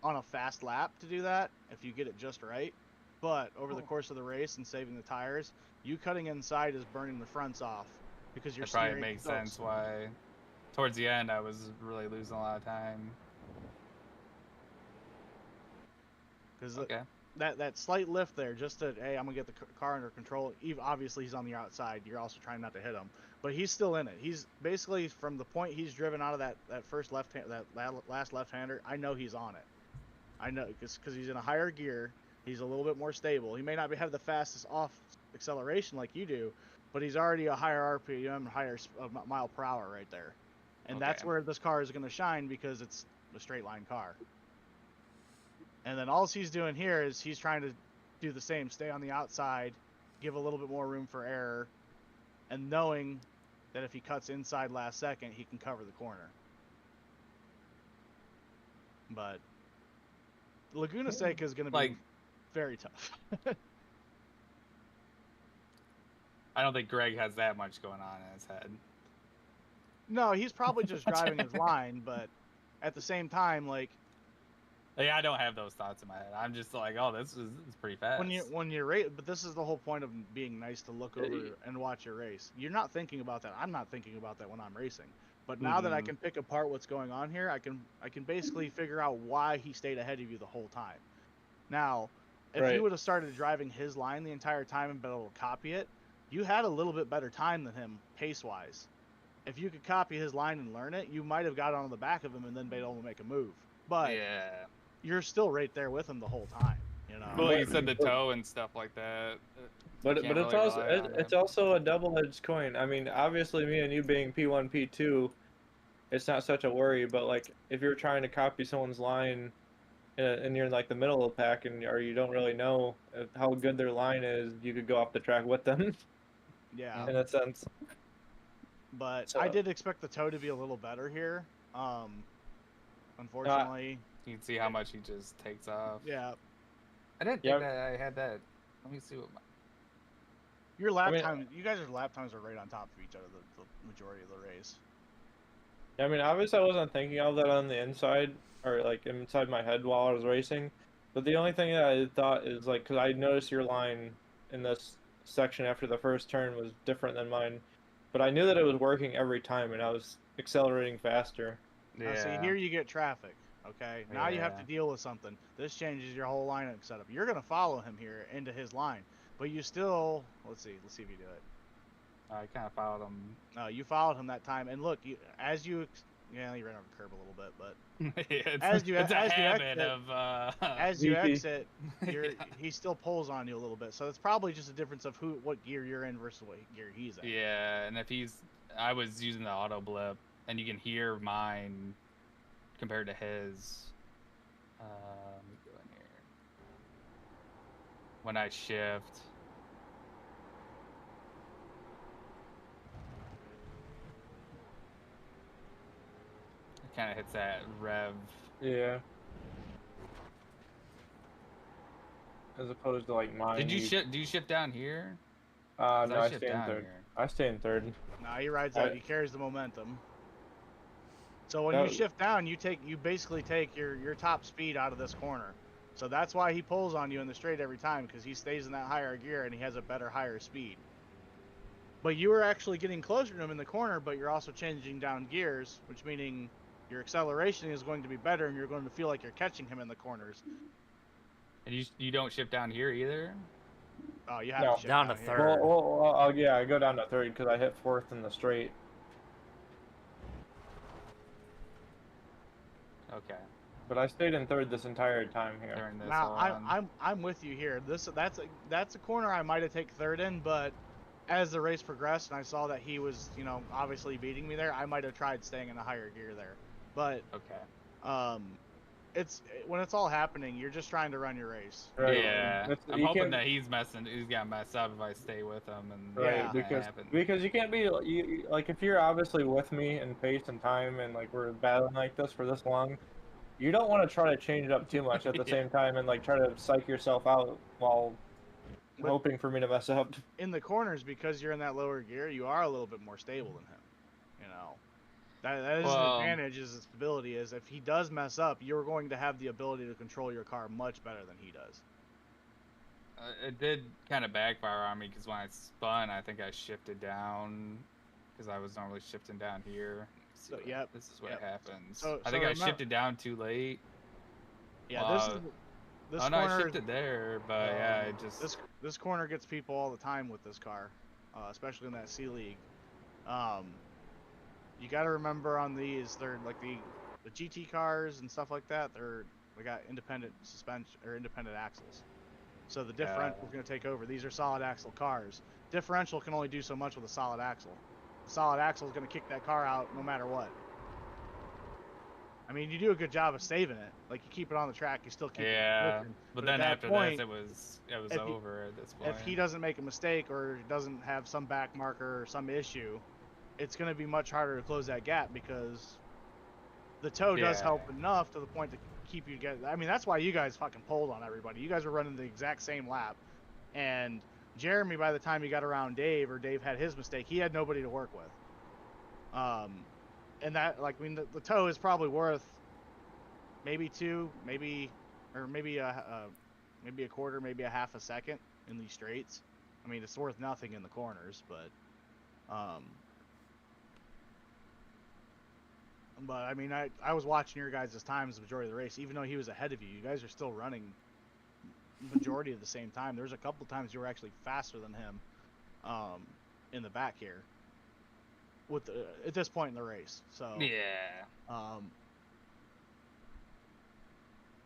on a fast lap to do that if you get it just right. But over the course of the race and saving the tires, you cutting inside is burning the fronts off because you're. It probably makes sense why. Towards the end, I was really losing a lot of time. Because that slight lift there, just to, hey, I'm gonna get the car under control. Obviously he's on the outside. You're also trying not to hit him, but he's still in it. He's basically from the point he's driven out of that first last left-hander. I know he's on it. I know because he's in a higher gear. He's a little bit more stable. He may not have the fastest off acceleration like you do, but he's already a higher RPM, higher mile per hour right there, and that's where this car is going to shine because it's a straight line car. And then all he's doing here is he's trying to do the same, stay on the outside, give a little bit more room for error, and knowing that if he cuts inside last second, he can cover the corner. But Laguna Seca is going to be very tough. I don't think Greg has that much going on in his head. No, he's probably just driving his line, but at the same time, like, yeah, I don't have those thoughts in my head. I'm just like, oh, this is pretty fast. When you race, but this is the whole point of being nice to look over and watch your race. You're not thinking about that. I'm not thinking about that when I'm racing. But now that I can pick apart what's going on here, I can basically figure out why he stayed ahead of you the whole time. Now, if you would have started driving his line the entire time and been able to copy it, you had a little bit better time than him pace-wise. If you could copy his line and learn it, you might have got on the back of him and then been able to make a move. But you're still right there with him the whole time, you know. Well, you said the toe and stuff like that. But it's also a double-edged coin. I mean, obviously, me and you being P1, P2, it's not such a worry. But like, if you're trying to copy someone's line, and you're in like the middle of the pack, or you don't really know how good their line is, you could go off the track with them. Yeah. In a sense. But I did expect the toe to be a little better here. Unfortunately. You can see how much he just takes off. Yeah. I didn't think that I had that. Let me see what your lap time. You guys' lap times are right on top of each other the majority of the race. I mean, obviously, I wasn't thinking of that on the inside or like inside my head while I was racing. But the only thing that I thought is like, because I noticed your line in this section after the first turn was different than mine, but I knew that it was working every time, and I was accelerating faster. Yeah. See, here you get traffic. Okay, now you have to deal with something. This changes your whole lineup setup. You're gonna follow him here into his line, but you still let's see if you do it. I kind of followed him. You followed him that time, and look, you ran over the curb a little bit, but as you exit, he still pulls on you a little bit. So it's probably just a difference of what gear you're in versus what gear he's in. Yeah, and I was using the auto blip, and you can hear mine compared to his. Let me go in here. When I shift. It kind of hits that rev. Yeah. As opposed to like mine. Did you shift? Do you shift down here? No, I stay in third. I stay in third. No, he rides out. He carries the momentum. So when you shift down, you basically take your top speed out of this corner. So that's why he pulls on you in the straight every time, because he stays in that higher gear and he has a higher speed. But you were actually getting closer to him in the corner, but you're also changing down gears, which meaning your acceleration is going to be better and you're going to feel like you're catching him in the corners. And you don't shift down here either? Oh, you have to shift down to third. Well, yeah, I go down to third because I hit fourth in the straight. Okay. But I stayed in third this entire time here. Turn this Now on. I'm with you here. That's a corner I might have taken third in, but as the race progressed and I saw that he was, you know, obviously beating me there, I might have tried staying in a higher gear there. But Okay. it's when it's all happening, you're just trying to run your race. Right. Yeah. I'm hoping that he's gonna mess up if I stay with him, and right, that because you can't be like if you're obviously with me in pace and time and like we're battling like this for this long, you don't want to try to change it up too much at the same time and like try to psych yourself out while hoping for me to mess up. In the corners, because you're in that lower gear, you are a little bit more stable than him. You know, that is an advantage. Is the stability is if he does mess up, you're going to have the ability to control your car much better than he does. It did kind of backfire on me because when I spun, I think I shifted down because I was normally shifting down here. So, this is what happens. So I think I shifted down too late. Yeah, this oh no, corner, I shifted there, but yeah, it just this corner gets people all the time with this car, especially in that C League. You got to remember on these, they're like the GT cars and stuff like that. They got independent suspension or independent axles, so the differential is going to take over. These are solid axle cars. Differential can only do so much with a solid axle. The solid axle is going to kick that car out no matter what. I mean, you do a good job of saving it. Like, you keep it on the track, you still keep it pushing. But then after point, this, it was over at this point. If he doesn't make a mistake or doesn't have some back marker or some issue, it's going to be much harder to close that gap because the tow does help enough to the point to keep you together. I mean, that's why you guys fucking pulled on everybody. You guys were running the exact same lap. And Jeremy, by the time he got around Dave, or Dave had his mistake, he had nobody to work with. And that, like, I mean, the tow is probably worth maybe maybe a quarter, maybe a half a second in these straights. I mean, it's worth nothing in the corners, but I mean, I was watching your guys' times the majority of the race. Even though he was ahead of you, you guys are still running majority of the same time. There's a couple times you were actually faster than him in the back here. At this point in the race, so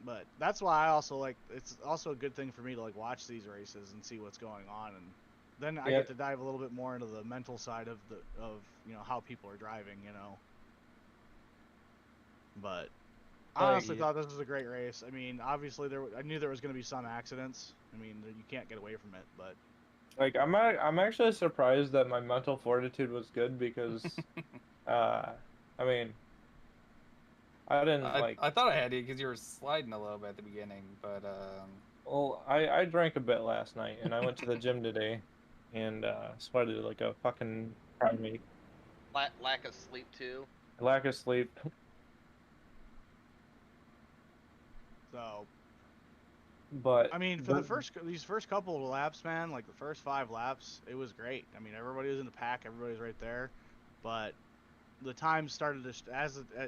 but that's why I also like. It's also a good thing for me to like watch these races and see what's going on, and then I get to dive a little bit more into the mental side of you know, how people are driving, you know. But I honestly thought this was a great race. I mean, obviously I knew there was going to be some accidents. I mean, you can't get away from it, but. Like, I'm actually surprised that my mental fortitude was good because, I mean, I didn't I thought I had you because you were sliding a little bit at the beginning, but well, I drank a bit last night and I went to the gym today, and sweated like a fucking me. Lack of sleep too. Lack of sleep. So. But I mean, for these first couple of laps, man, like the first 5 laps, it was great. I mean, everybody was in the pack, everybody's right there, but the times started to,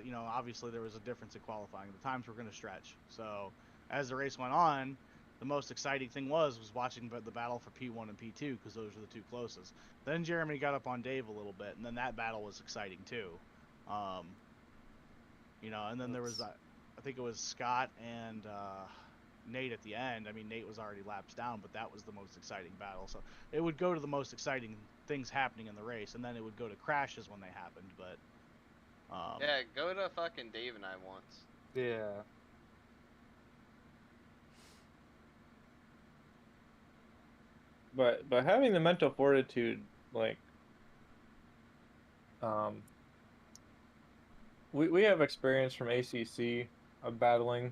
you know, obviously there was a difference in qualifying. The times were going to stretch. So as the race went on, the most exciting thing was watching the battle for P1 and P2 because those were the two closest. Then Jeremy got up on Dave a little bit, and then that battle was exciting too. You know, and then there was I think it was Scott and Nate at the end. I mean, Nate was already laps down, but that was the most exciting battle. So it would go to the most exciting things happening in the race, and then it would go to crashes when they happened. But yeah, go to fucking Dave and I once. Yeah. But having the mental fortitude, like, we have experience from ACC of battling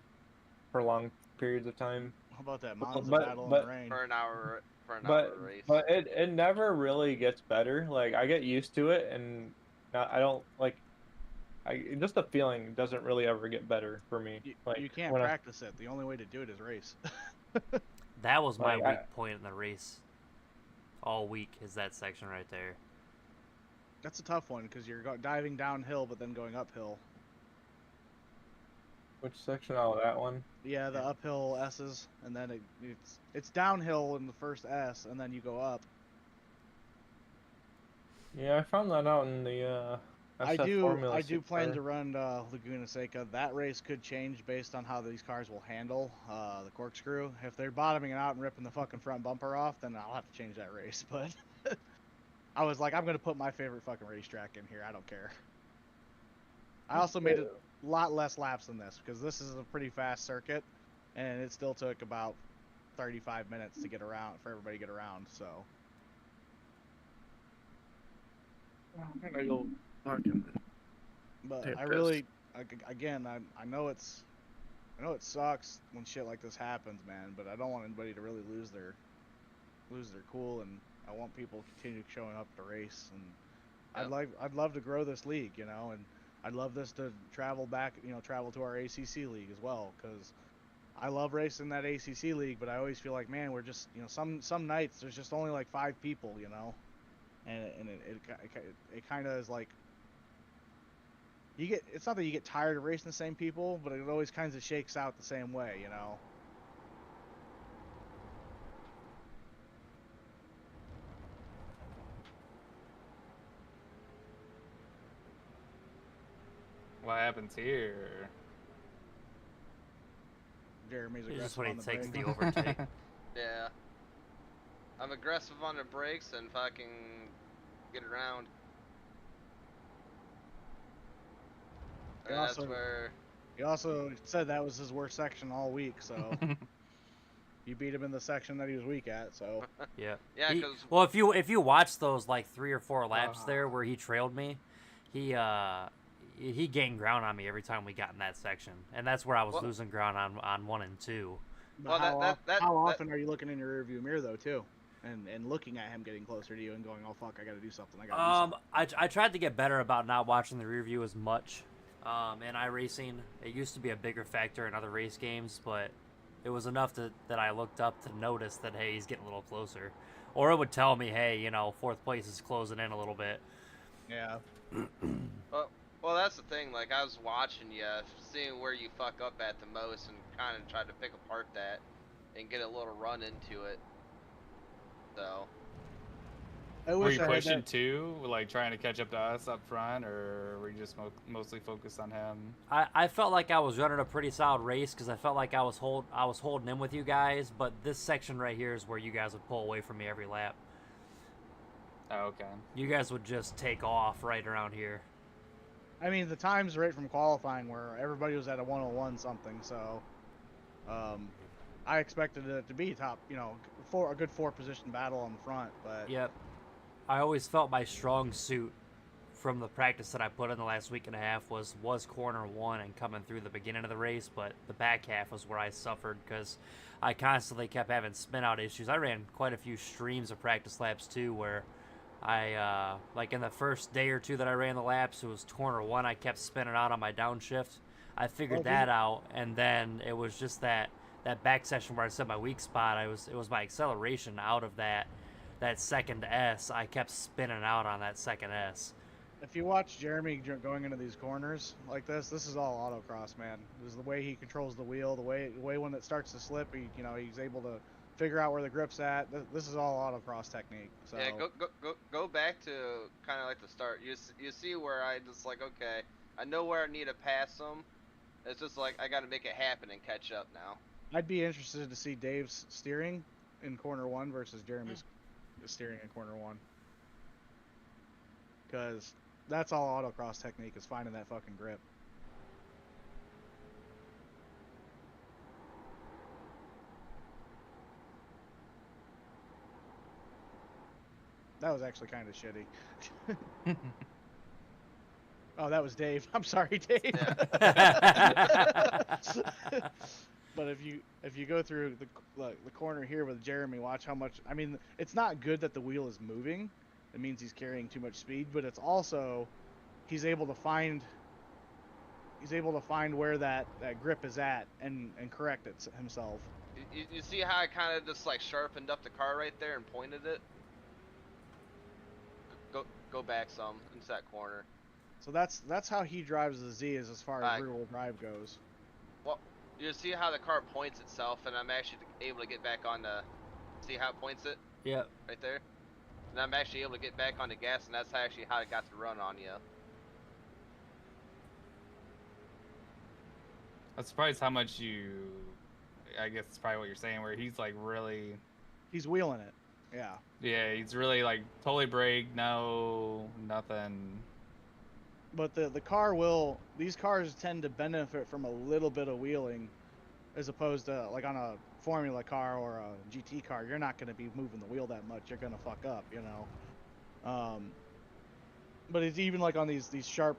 for long periods of time. How about that Monza battle in the rain? For an hour race. But it never really gets better. Like, I get used to it, and I don't like. Just the feeling doesn't really ever get better for me. You can't practice it. The only way to do it is race. That was my weak point in the race. All week is that section right there. That's a tough one because you're diving downhill but then going uphill. Which section? Oh, that one. Yeah, the uphill S's, and then it's downhill in the first S, and then you go up. Yeah, I found that out in the I do plan to run Laguna Seca. That race could change based on how these cars will handle the corkscrew. If they're bottoming it out and ripping the fucking front bumper off, then I'll have to change that race. But I was like, I'm gonna put my favorite fucking racetrack in here. I don't care. I also made a lot less laps than this because this is a pretty fast circuit, and it still took about 35 minutes to get around for everybody to get around. So. I'm gonna go fucking. But I really, again, I know it sucks when shit like this happens, man. But I don't want anybody to really lose their cool, and I want people to continue showing up to race. And I'd love to grow this league, you know, and I'd love this to travel back, you know, travel to our ACC league as well, because I love racing that ACC league. But I always feel like, man, we're just, you know, some nights there's just only like 5 people, you know, and it kind of is like. It's not that you get tired of racing the same people, but it always kind of shakes out the same way, you know? What happens here? Jeremy's It's just aggressive what he on the takes brake. the overtake. Yeah. I'm aggressive on the brakes and fucking get around. He also said that was his worst section all week, so you beat him in the section that he was weak at, so. Yeah. Yeah, well, if you watch those like 3 or 4 laps there where he trailed me, he gained ground on me every time we got in that section, and that's where I was losing ground on 1 and 2. Well, how often are you looking in your rearview mirror though, too? And looking at him getting closer to you and going, oh fuck, I gotta do something. I tried to get better about not watching the rear view as much. In iRacing, it used to be a bigger factor in other race games, but it was enough that I looked up to notice that, hey, he's getting a little closer. Or it would tell me, hey, you know, 4th place is closing in a little bit. Yeah. Well, that's the thing. Like, I was watching you, seeing where you fuck up at the most, and kind of tried to pick apart that and get a little run into it. So. Were you pushing too, like trying to catch up to us up front, or were you just mostly focused on him? I felt like I was running a pretty solid race because I felt like I was holding in with you guys, but this section right here is where you guys would pull away from me every lap. Oh, okay. You guys would just take off right around here. I mean, the times right from qualifying where everybody was at a 101 something, so I expected it to be top, you know, a good 4-position battle on the front, but. Yep. I always felt my strong suit from the practice that I put in the last week and a half was corner 1 and coming through the beginning of the race, but the back half was where I suffered because I constantly kept having spin out issues. I ran quite a few streams of practice laps too where I, like in the first day or 2 that I ran the laps, it was corner 1, I kept spinning out on my downshift. I figured that out, and then it was just that back section where I set my weak spot. It was my acceleration out of that second S. I kept spinning out on that second S. If you watch Jeremy going into these corners like this is all autocross, man. This is the way he controls the wheel, the way when it starts to slip, he's able to figure out where the grip's at. This is all autocross technique. So. Yeah, go back to kind of like the start. You see where I just like, okay, I know where I need to pass them. It's just like I got to make it happen and catch up now. I'd be interested to see Dave's steering in corner 1 versus Jeremy's steering in corner 1, because that's all autocross technique, is finding that fucking grip. That was actually kind of shitty. Oh, that was Dave. I'm sorry, Dave. Yeah. But if you go through the corner here with Jeremy, watch how much. I mean, it's not good that the wheel is moving. It means he's carrying too much speed, but it's also he's able to find where that grip is at and correct it himself. You see how I kind of just like sharpened up the car right there and pointed it? Go back some into that corner. So that's how he drives the Z, is as far as rear-wheel drive goes. Well, you see how the car points itself, and I'm actually able to get back on the. See how it points it? Yep. Right there. And I'm actually able to get back on the gas, and that's actually how I got the run on you. I'm surprised how much you. I guess it's probably what you're saying, where he's like really. He's wheeling it. Yeah. Yeah, he's really like totally brake, no nothing. But the car will. These cars tend to benefit from a little bit of wheeling, as opposed to like on a Formula car or a GT car. You're not going to be moving the wheel that much. You're going to fuck up, you know. But it's even like on these sharp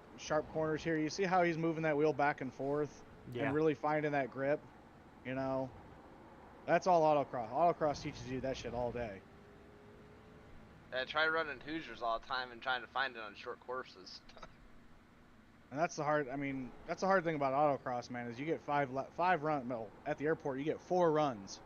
corners here. You see how he's moving that wheel back and forth and really finding that grip, you know. That's all autocross. Autocross teaches you that shit all day. I try running Hoosiers all the time and trying to find it on short courses. And that's the hard. I mean, that's the hard thing about autocross, man. Is you get five run. Well, at the airport, you get 4 runs.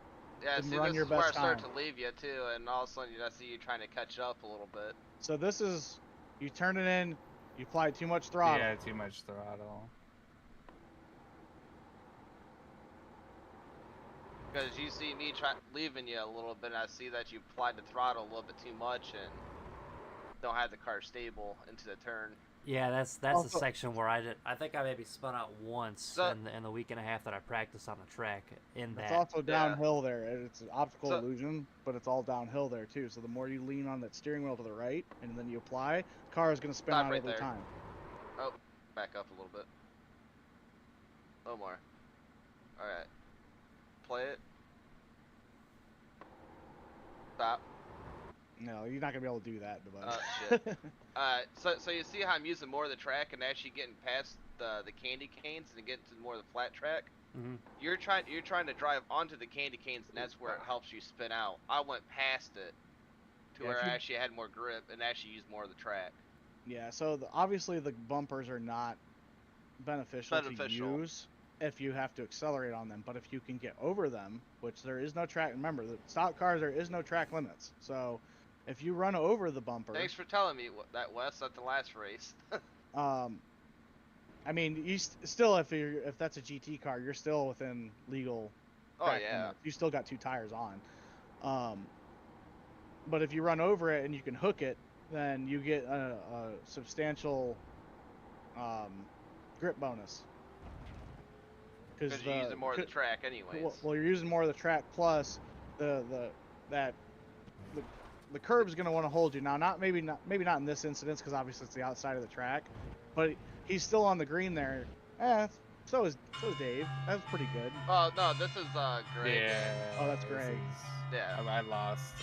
Yeah, to see, run this your is where I best start time. to leave you too, and all of a sudden I see you trying to catch up a little bit. So this is, you turn it in, you apply too much throttle. Yeah, too much throttle. Because you see me leaving you a little bit, and I see that you applied the throttle a little bit too much and don't have the car stable into the turn. Yeah, that's the section where I think I maybe spun out once in the week and a half that I practiced on the track. It's also downhill there. It's an optical illusion, but it's all downhill there too. So the more you lean on that steering wheel to the right, and then you apply, the car is going to spin out every time. Oh, back up a little bit. A little more. All right. Play it. Stop. No, you're not gonna be able to do that, but. Shit. So you see how I'm using more of the track and actually getting past the candy canes and getting to more of the flat track. Mm-hmm. You're trying to drive onto the candy canes, and that's where it helps you spin out. I went past it to where I actually had more grip and actually used more of the track. Yeah. So obviously the bumpers are not beneficial to use if you have to accelerate on them, but if you can get over them, which there is no track. Remember, the stock cars, there is no track limits. So if you run over the bumper. Thanks for telling me that, Wes, at the last race. I mean, you still, if that's a GT car, you're still within legal. Oh yeah. limits. You still got 2 tires on. But if you run over it and you can hook it, then you get a substantial grip bonus. Because you're using more of the track anyways. Well, you're using more of the track, plus the curb is going to want to hold you. Now, maybe not in this instance, because obviously it's the outside of the track, but he's still on the green there. So is Dave. That's pretty good. Oh no, this is Greg. Yeah. Oh, that's Greg. Yeah. I lost.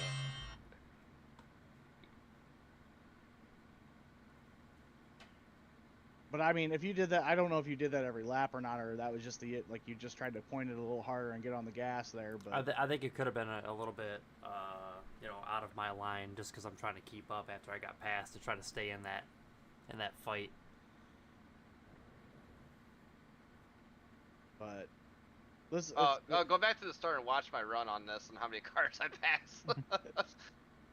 But I mean, if you did that, I don't know if you did that every lap or not, or that was just like you just tried to point it a little harder and get on the gas there. But I think it could have been a little bit, out of my line, just because I'm trying to keep up after I got past to try to stay in that fight. But let's go back to the start and watch my run on this and how many cars I pass.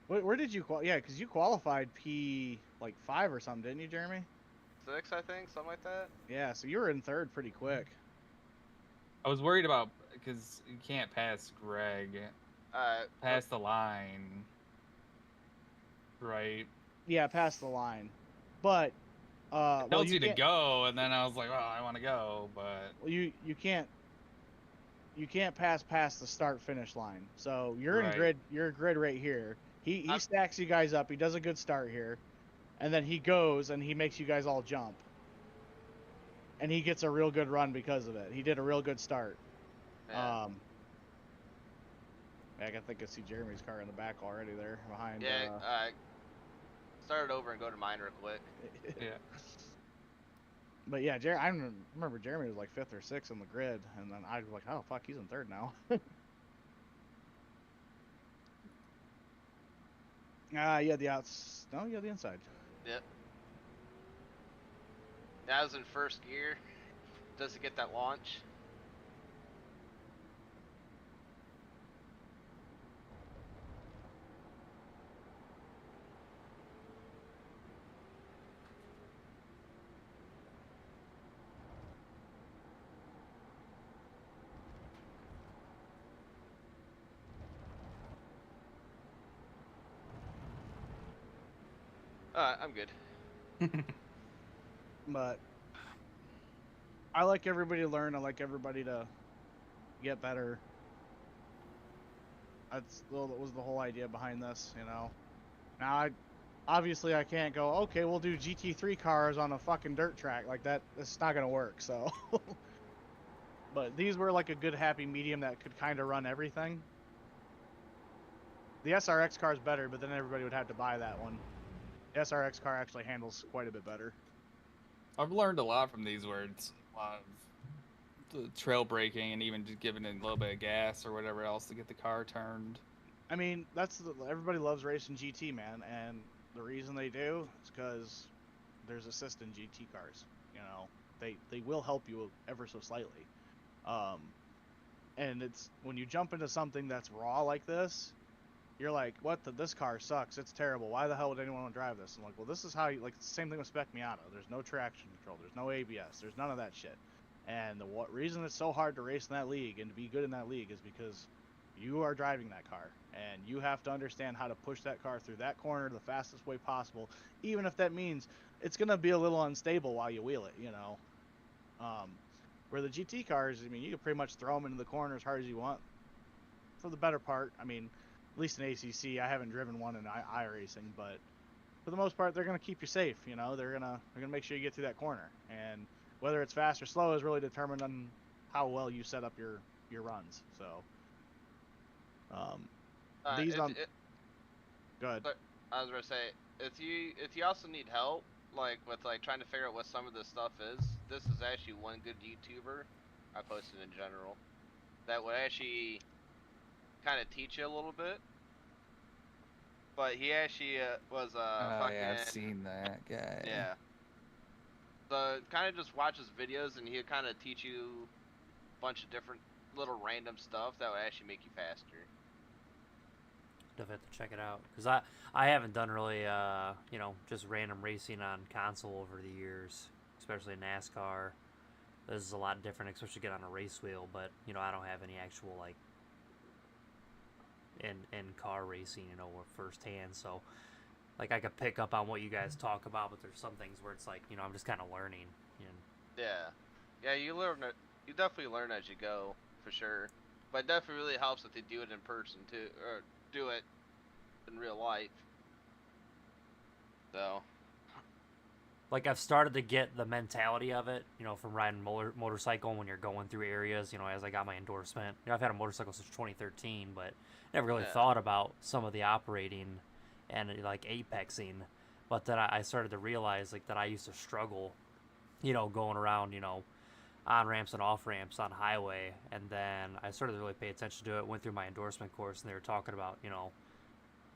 Where did you Yeah, because you qualified P5 or something, didn't you, Jeremy? 6, I think, something like that. Yeah, so you were in 3rd pretty quick. I was worried about because you can't pass Greg. Past the line. Right. Yeah, past the line, but it tells you to go, and then I was like, "Oh, I want to go," but you can't pass past the start finish line. So you're in grid. You're grid right here. He stacks you guys up. He does a good start here, and then he goes and he makes you guys all jump, and he gets a real good run because of it. He did a real good start. Yeah. I think I see Jeremy's car in the back already there behind. Yeah, start it over and go to mine real quick. Yeah. But yeah, I remember Jeremy was like 5th or 6th on the grid, and then I was like, oh fuck, he's in 3rd now. Yeah, the outs. No, yeah, the inside. Yep. That was in 1st gear. Does it get that launch? I'm good. But I like everybody to learn. I like everybody to get better. That was the whole idea behind this, you know. Now, obviously I can't go, okay, we'll do GT3 cars on a fucking dirt track. Like that, it's not going to work, so. But these were like a good happy medium that could kind of run everything. The SRX car is better, but then everybody would have to buy that one. The SRX car actually handles quite a bit better. I've learned a lot from these where it's a lot of the trail braking and even just giving it a little bit of gas or whatever else to get the car turned. I mean, everybody loves racing GT, man, and the reason they do is because there's assist in GT cars. You know, they will help you ever so slightly. And it's when you jump into something that's raw like this, you're like, what? This car sucks. It's terrible. Why the hell would anyone want to drive this? I'm like, well, this is how you, like, it's the same thing with Spec Miata. There's no traction control. There's no ABS. There's none of that shit. And the reason it's so hard to race in that league and to be good in that league is because you are driving that car. And you have to understand how to push that car through that corner the fastest way possible, even if that means it's going to be a little unstable while you wheel it, you know. Where the GT cars, I mean, you can pretty much throw them into the corner as hard as you want for the better part. I mean, at least in ACC, I haven't driven one in Iracing, but for the most part, they're going to keep you safe. You know, they're gonna make sure you get through that corner, and whether it's fast or slow is really determined on how well you set up your runs. So, these on. Go ahead. I was gonna say, if you also need help, like with like trying to figure out what some of this stuff is, this is actually one good YouTuber I posted in general that would actually kind of teach you a little bit. But he actually was fucking. Yeah, I've seen that guy. Yeah. So kind of just watch his videos and he'll kind of teach you a bunch of different little random stuff that would actually make you faster. Definitely have to check it out because I haven't done really you know, just random racing on console over the years, especially in NASCAR. This is a lot different, especially get on a race wheel. But you know, I don't have any actual like in car racing, you know, firsthand. So like I could pick up on what you guys talk about, but there's some things where it's like, you know, I'm just kind of learning. Yeah, you learn it. You definitely learn as you go, for sure. But it definitely really helps if they do it in person too, or do it in real life. So, like I've started to get the mentality of it, you know, from riding motorcycle when you're going through areas, you know, as I got my endorsement. You know, I've had a motorcycle since 2013, but never really thought about some of the operating and like apexing. But then I started to realize like that I used to struggle, you know, going around, you know, on ramps and off ramps on highway. And then I started to really pay attention to it, went through my endorsement course, and they were talking about, you know,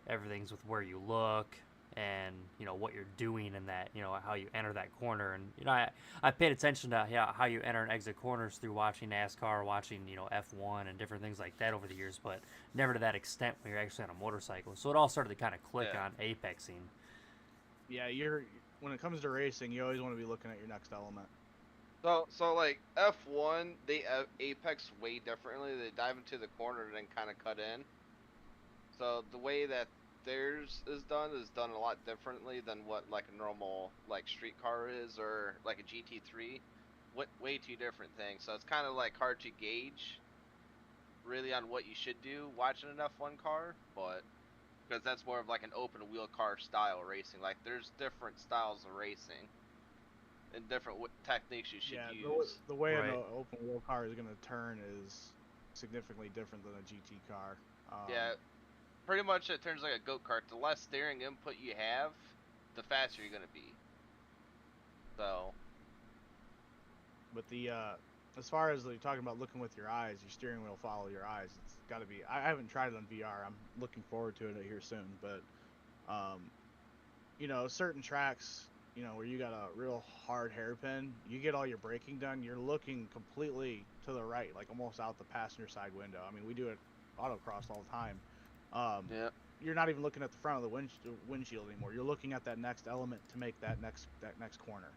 everything's with where you look and, you know, what you're doing in that, you know, how you enter that corner. And, you know, I paid attention to how you enter and exit corners through watching NASCAR, watching, you know, F1 and different things like that over the years, but never to that extent when you're actually on a motorcycle. So it all started to kind of click on apexing. Yeah, when it comes to racing, you always want to be looking at your next element. So like F1, they apex way differently. They dive into the corner and then kind of cut in. So the way that theirs is done a lot differently than what like a normal like street car is or like a GT3. Way two different things. So it's kind of like hard to gauge really on what you should do watching an F1 car, but because that's more of like an open wheel car style racing. Like there's different styles of racing and different techniques you should use. The way an open wheel car is going to turn is significantly different than a GT car. Yeah, pretty much it turns like a go-kart. The less steering input you have, the faster you're going to be. So. But as far as like, talking about looking with your eyes, your steering wheel follow your eyes. It's got to be. I haven't tried it on VR. I'm looking forward to it here soon. But, you know, certain tracks, you know, where you got a real hard hairpin, you get all your braking done, you're looking completely to the right, like almost out the passenger side window. I mean, we do it autocross all the time. You're not even looking at the front of the windshield anymore. You're looking at that next element to make that next corner.